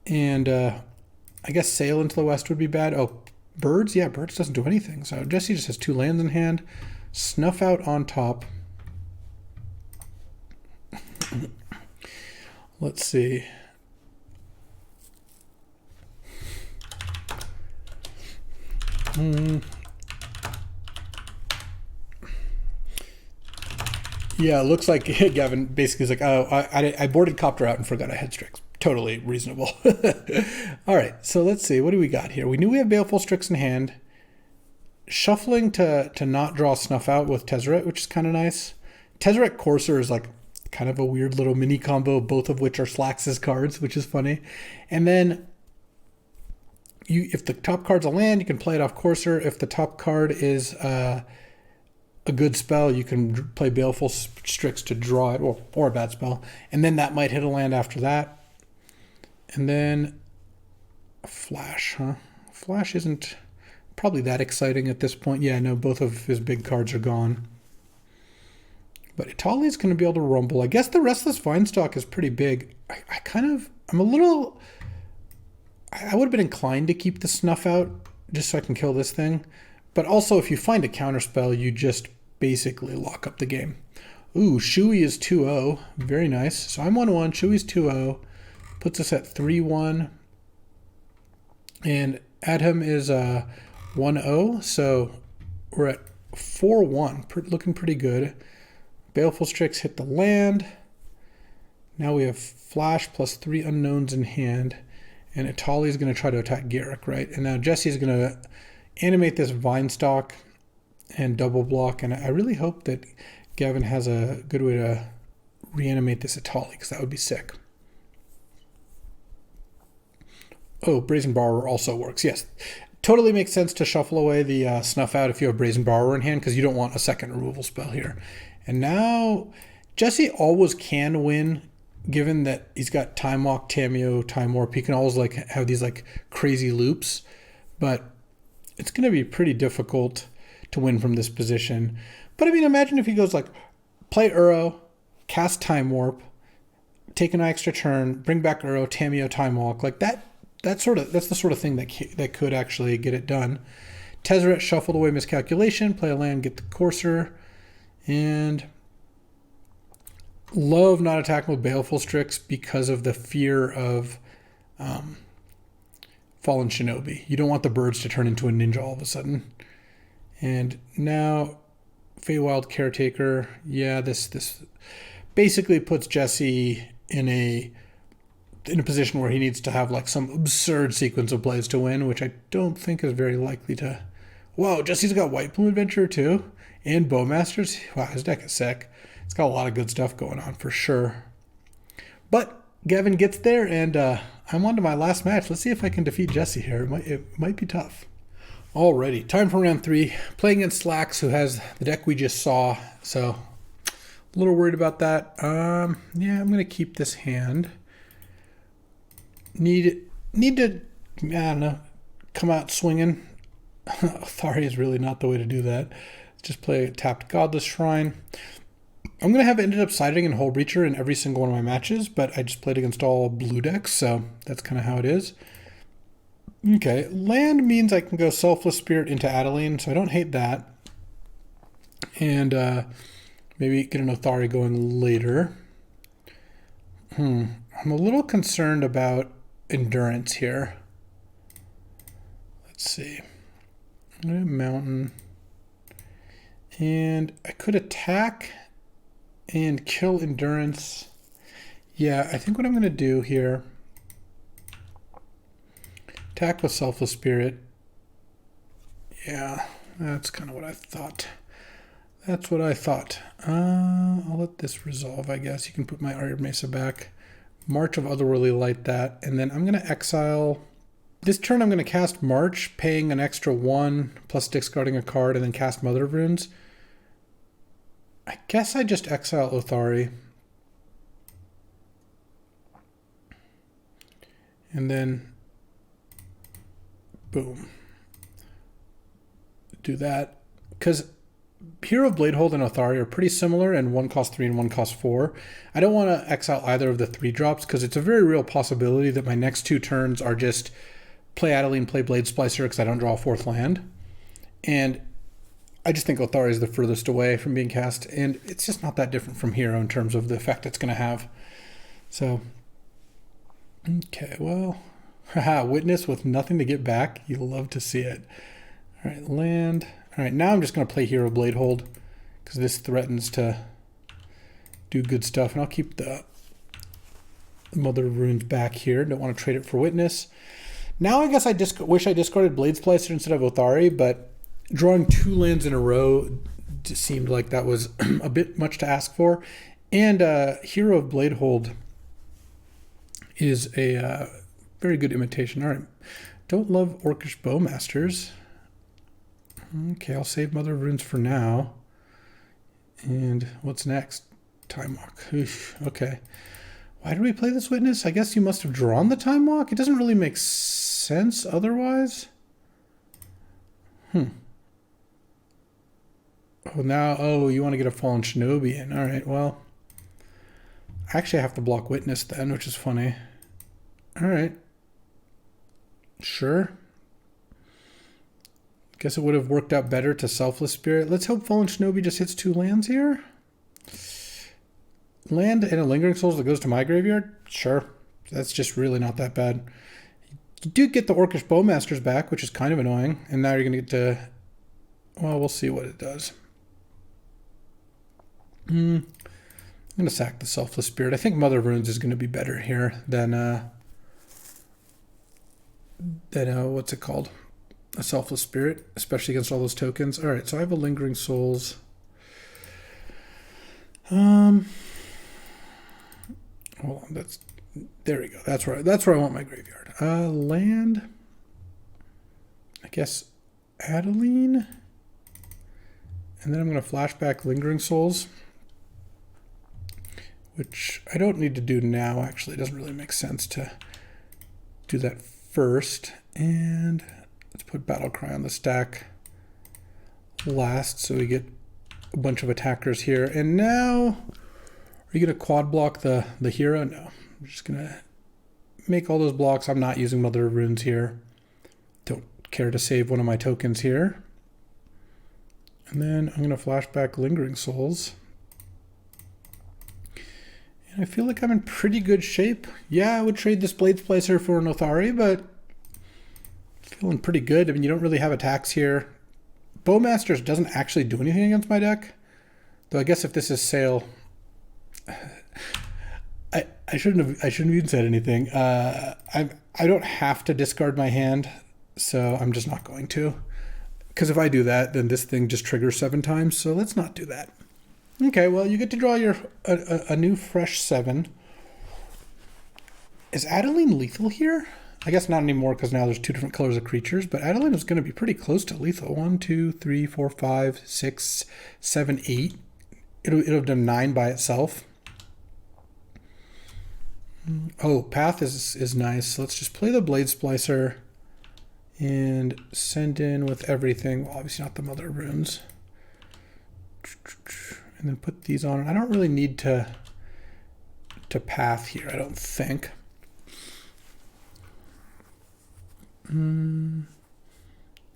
And I guess Sail into the West would be bad. Oh, Birds? Yeah, Birds doesn't do anything. So Jesse just has 2 lands in hand. Snuff Out on top. Let's see. Yeah, it looks like Gavin basically is like, oh, I boarded Copter out and forgot I had Strix. Totally reasonable. All right, so let's see. What do we got here? We knew we have Baleful Strix in hand. Shuffling to not draw Snuff Out with Tezzeret, which is kind of nice. Tezzeret Courser is like kind of a weird little mini combo, both of which are Slax's cards, which is funny. And then if the top card's a land, you can play it off Courser. If the top card is a good spell, you can play Baleful Strix to draw it, or a bad spell. And then that might hit a land after that. And then Flash, huh? Flash isn't probably that exciting at this point. Yeah, no, both of his big cards are gone. But Itali's going to be able to rumble. I guess the Restless Vinestock is pretty big. I would have been inclined to keep the Snuff Out just so I can kill this thing. But also, if you find a counterspell, you just basically lock up the game. Ooh, Shui is 2-0. Very nice. So I'm 1-1. Shui's 2-0. Puts us at 3-1. And Adham is 1-0. So we're at 4-1. Looking pretty good. Baleful Strix hit the land. Now we have Flash plus 3 unknowns in hand. And Itali's going to try to attack Garrick, right? And now Jesse's going to animate this Vinestock and double block. And I really hope that Gavin has a good way to reanimate this Itali, because that would be sick. Oh, Brazen Borrower also works. Yes, totally makes sense to shuffle away the Snuff Out if you have Brazen Borrower in hand, because you don't want a second removal spell here. And now Jesse always can win, given that he's got Time Walk, Tameo, Time Warp. He can always like have these like crazy loops, but it's going to be pretty difficult to win from this position. But I mean, imagine if he goes like play Uro, cast Time Warp, take an extra turn, bring back Uro, Tameo, Time Walk, like that. That's the sort of thing that could actually get it done. Tezzeret shuffled away Miscalculation, play a land, get the Courser, and love not attacking with Baleful Strix because of the fear of Fallen Shinobi. You don't want the birds to turn into a ninja all of a sudden. And now Feywild Caretaker, yeah, this basically puts Jesse in a position where he needs to have like some absurd sequence of plays to win, which I don't think is very likely to. Whoa, Jesse's got White Plume Adventurer too, and Bowmasters. Wow, his deck is sick. It's got a lot of good stuff going on for sure. But Gavin gets there, and I'm on to my last match. Let's see if I can defeat Jesse here. It might be tough. Alrighty, time for round 3. Playing against Slacks, who has the deck we just saw. So a little worried about that. Yeah, I'm gonna keep this hand. Need to, I don't know, come out swinging. Thari is really not the way to do that. Just play a tapped Godless Shrine. I'm going to have ended up siding in Hull Breacher in every single one of my matches, but I just played against all blue decks, so that's kind of how it is. Okay, land means I can go Selfless Spirit into Adeline, so I don't hate that. And maybe get an Othari going later. I'm a little concerned about Endurance here. Let's see. I'm going to Mountain. And I could attack and kill Endurance. Yeah, I think what I'm going to do here, attack with Selfless Spirit. Yeah, that's kind of what I thought. That's what I thought. I'll let this resolve, I guess. You can put my Iron Mesa back. March of Otherworldly Light that. And then I'm going to exile. This turn I'm going to cast March, paying an extra 1, plus discarding a card, and then cast Mother of Runes. I guess I just exile Othari. And then, boom. Do that. Because Hero of Bladehold and Othari are pretty similar, and one costs 3 and one costs 4. I don't want to exile either of the 3 drops, because it's a very real possibility that my next 2 turns are just play Adeline, play Blade Splicer, because I don't draw a 4th land. And I just think Othari is the furthest away from being cast, and it's just not that different from Hero in terms of the effect it's going to have. So, okay, well, haha, Witness with nothing to get back. You love to see it. All right, land. All right, now I'm just going to play Hero Bladehold, because this threatens to do good stuff, and I'll keep the Mother of Runes back here. Don't want to trade it for Witness. Now I guess I wish I discarded Blade Splicer instead of Othari, but drawing 2 lands in a row just seemed like that was a bit much to ask for. And Hero of Bladehold is a very good imitation. All right, don't love Orcish Bowmasters. Okay, I'll save Mother of Runes for now. And what's next? Time Walk. Oof, okay. Why did we play this Witness? I guess you must have drawn the Time Walk. It doesn't really make sense otherwise. Oh, now, you want to get a Fallen Shinobi in. All right, well. I actually have to block Witness then, which is funny. All right. Sure. Guess it would have worked out better to Selfless Spirit. Let's hope Fallen Shinobi just hits 2 lands here. Land and a Lingering Souls that goes to my graveyard? Sure. That's just really not that bad. You do get the Orcish Bowmasters back, which is kind of annoying. And now you're going to get to... Well, we'll see what it does. I'm going to sack the Selfless Spirit. I think Mother of Runes is going to be better here than what's it called? A Selfless Spirit, especially against all those tokens. All right, so I have a Lingering Souls. Hold on, there we go. That's where I want my graveyard. Land. I guess Adeline. And then I'm going to flashback Lingering Souls, which I don't need to do now, actually. It doesn't really make sense to do that first. And let's put Battle Cry on the stack last, so we get a bunch of attackers here. And now, are you going to quad block the hero? No. I'm just going to make all those blocks. I'm not using Mother of Runes here. Don't care to save one of my tokens here. And then I'm going to flashback Lingering Souls. And I feel like I'm in pretty good shape. Yeah, I would trade this Blade Splicer for an Othari, but feeling pretty good. I mean, you don't really have attacks here. Bowmasters doesn't actually do anything against my deck. Though I guess if this is Sail, I shouldn't have even said anything. I don't have to discard my hand, so I'm just not going to. Because if I do that, then this thing just triggers 7 times, so let's not do that. Okay, well, you get to draw a new fresh 7. Is Adeline lethal here? I guess not anymore, because now there's 2 different colors of creatures, but Adeline is going to be pretty close to lethal. 1, 2, 3, 4, 5, 6, 7, 8. It'll have done 9 by itself. Oh, Path is nice. Let's just play the Blade Splicer and send in with everything. Well, obviously not the Mother of Runes. And then put these on. I don't really need to Path here, I don't think.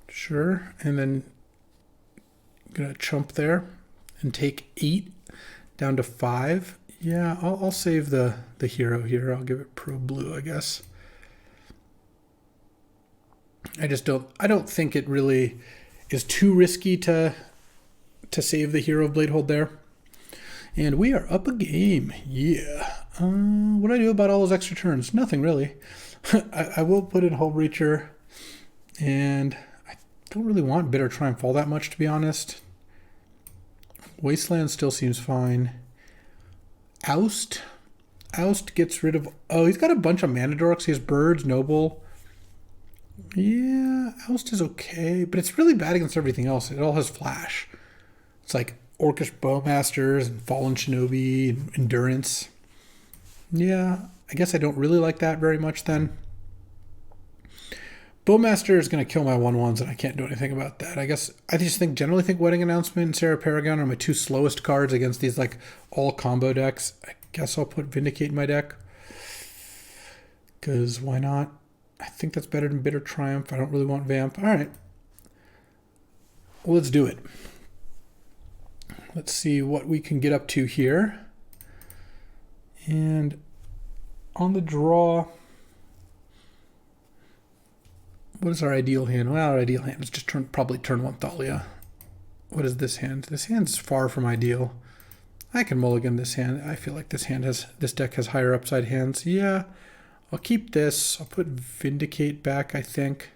Sure. And then I'm gonna chump there and take 8 down to 5. Yeah, I'll save the hero here. I'll give it Pro Blue, I guess. I don't think it really is too risky to save the Hero of Bladehold there. And we are up a game. Yeah. What do I do about all those extra turns? Nothing really. I will put in Hull Breacher, and I don't really want Bitter Triumph all that much, to be honest. Wasteland still seems fine. Oust. Oust gets rid of... Oh, he's got a bunch of mana dorks. He has birds, noble. Yeah, Oust is okay, but it's really bad against everything else. It all has flash. It's like Orcish Bowmasters and Fallen Shinobi and Endurance. Yeah, I guess I don't really like that very much then. Bowmaster is going to kill my 1/1s, and I can't do anything about that. I guess I just generally think Wedding Announcement and Sarah Paragon are my two slowest cards against these like all combo decks. I guess I'll put Vindicate in my deck. Because why not? I think that's better than Bitter Triumph. I don't really want Vamp. All right. Well, let's do it. Let's see what we can get up to here. And on the draw... What is our ideal hand? Well, our ideal hand is just probably turn 1 Thalia. What is this hand? This hand's far from ideal. I can mulligan this hand. I feel like this deck has higher upside hands. Yeah, I'll keep this. I'll put Vindicate back, I think.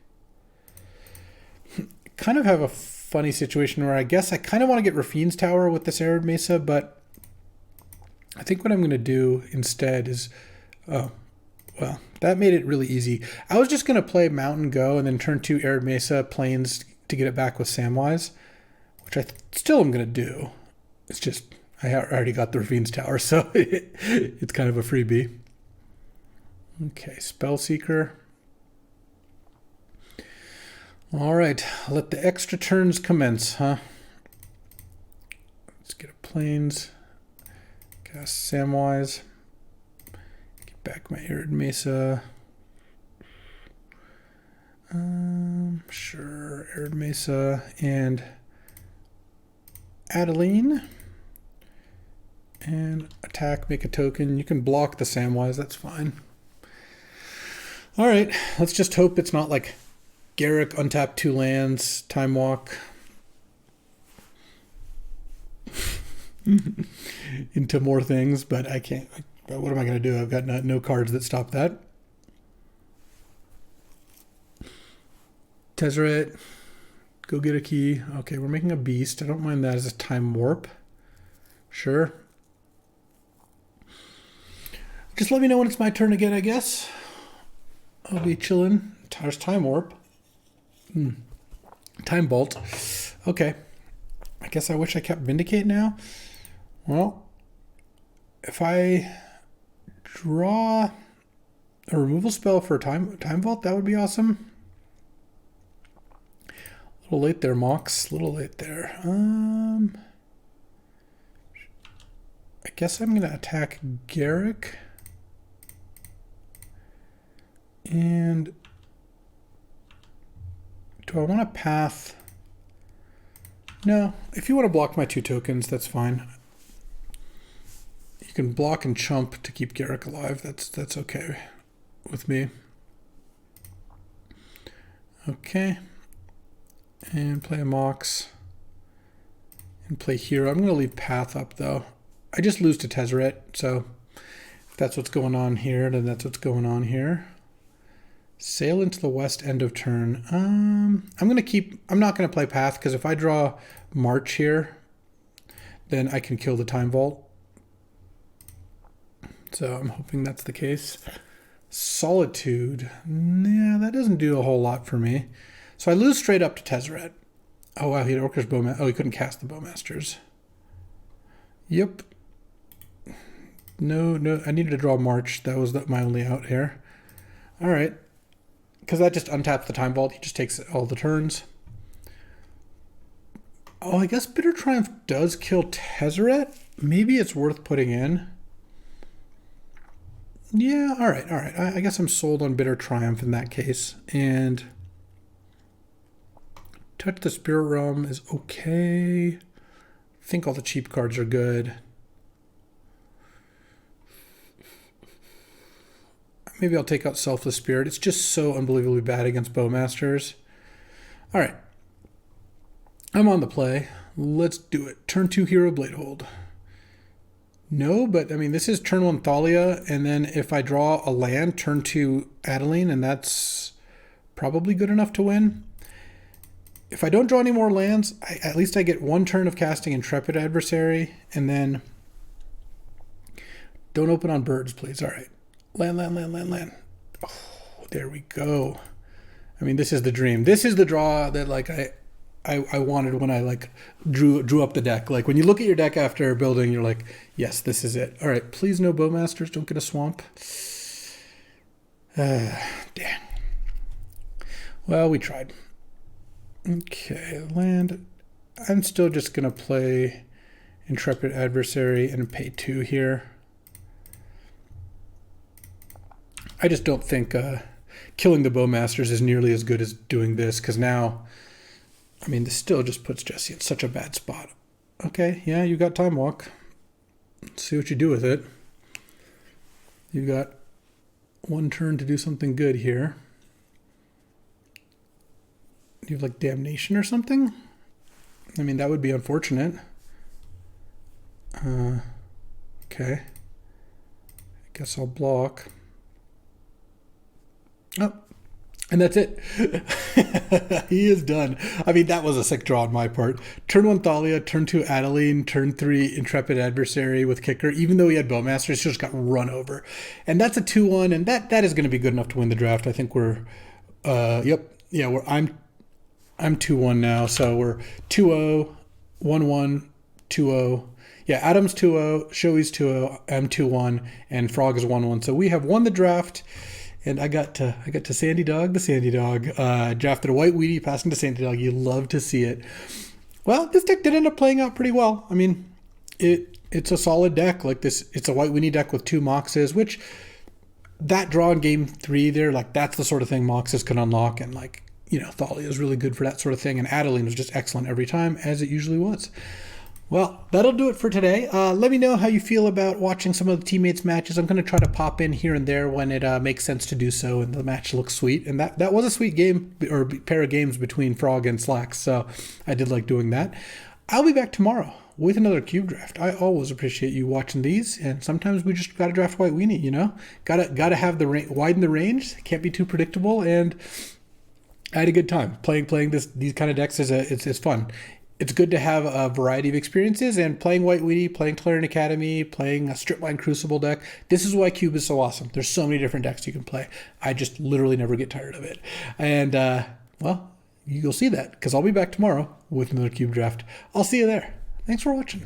Kind of have a funny situation where I guess I kind of want to get Rafine's Tower with this Arid Mesa, but I think what I'm going to do instead is... Well, that made it really easy. I was just going to play Mountain Go and then turn 2 Arid Mesa Plains to get it back with Samwise, which I still am going to do. It's just, I already got the Rafine's Tower, so it's kind of a freebie. Okay, Spellseeker. All right, let the extra turns commence, huh? Let's get a Plains. Cast Samwise. Back my Arid Mesa. Sure, Arid Mesa and Adeline. And attack, make a token. You can block the Samwise, that's fine. All right, let's just hope it's not like Garruk, untap 2 lands, Time Walk. Into more things, but I can't... But what am I going to do? I've got no cards that stop that. Tezzeret, go get a key. Okay, we're making a beast. I don't mind that as a time warp. Sure. Just let me know when it's my turn again, I guess. I'll be chilling. There's time warp. Time bolt. Okay. I guess I wish I kept Vindicate now. Well, if I... draw a removal spell for time vault, that would be awesome. A little late there, Mox. A little late there. I guess I'm gonna attack Garruk. And do I want to path? No. If you want to block my 2 tokens, that's fine. You can block and chump to keep Garruk alive. That's okay with me. Okay. And play a Mox. And play Hero. I'm going to leave Path up, though. I just lose to Tezzeret, so if that's what's going on here, then that's what's going on here. Sail into the west end of turn. I'm not going to play Path, because if I draw March here, then I can kill the Time Vault. So I'm hoping that's the case. Solitude. Yeah, that doesn't do a whole lot for me. So I lose straight up to Tezzeret. Oh, wow, he had Orcish Bowmaster. Oh, he couldn't cast the Bowmasters. Yep. No, I needed to draw March. That was my only out here. All right. Because that just untaps the Time Vault. He just takes all the turns. Oh, I guess Bitter Triumph does kill Tezzeret. Maybe it's worth putting in. Yeah, all right. I guess I'm sold on Bitter Triumph in that case. And Touch the Spirit Realm is okay. I think all the cheap cards are good. Maybe I'll take out Selfless Spirit. It's just so unbelievably bad against Bowmasters. All right. I'm on the play. Let's do it. Turn 2 Hero Bladehold. No, but I mean, this is turn 1 Thalia, and then if I draw a land, turn 2 Adeline, and that's probably good enough to win. if I don't draw any more lands, at least I get one turn of casting Intrepid Adversary, and then don't open on birds, please. All right. Land. Oh, there we go. I mean, this is the dream. This is the draw that like I wanted when I like drew up the deck. Like when you look at your deck after building, you're like, yes, this is it. All right, please no Bowmasters. Don't get a swamp. Damn. Well, we tried. Okay, land. I'm still just gonna play Intrepid Adversary and pay 2 here. I just don't think killing the Bowmasters is nearly as good as doing this, because now, I mean, this still just puts Jesse in such a bad spot. Okay, yeah, you got Time Walk. Let's see what you do with it. You've got one turn to do something good here. You have like Damnation or something? I mean, that would be unfortunate. Okay. I guess I'll block. Oh, and that's it. He is done. I mean, that was a sick draw on my part. Turn 1 Thalia, turn 2 Adeline, turn 3 Intrepid Adversary with Kicker. Even though he had Bowmasters, he just got run over. And that's a 2-1, and that is going to be good enough to win the draft. I think we're, I'm 2-1 now, so we're 2-0, 1-1, 2-0. Yeah, Adam's 2-0, Shoei's 2-0, I'm 2-1, and Frog is 1-1. So we have won the draft. And I got to Sandydog, the Sandydog. Drafted a white weenie, passing to Sandydog. You love to see it. Well, this deck did end up playing out pretty well. I mean, it's a solid deck. Like this, it's a white weenie deck with 2 Moxes, which that draw in game 3 there, like that's the sort of thing Moxes can unlock. And like, you know, Thalia is really good for that sort of thing. And Adeline was just excellent every time, as it usually was. Well, that'll do it for today. Let me know how you feel about watching some of the teammates' matches. I'm going to try to pop in here and there when it makes sense to do so, and the match looks sweet. And that was a sweet game, or pair of games between Frog and Slacks, so I did like doing that. I'll be back tomorrow with another cube draft. I always appreciate you watching these, and sometimes we just got to draft white weenie, you know? Gotta have the widen the range. Can't be too predictable, and I had a good time playing these kind of decks. It's fun. It's good to have a variety of experiences, and playing White Weenie, playing Tolarian Academy, playing a Stripline Crucible deck. This is why Cube is so awesome. There's so many different decks you can play. I just literally never get tired of it. And, well, you'll see that, because I'll be back tomorrow with another Cube draft. I'll see you there. Thanks for watching.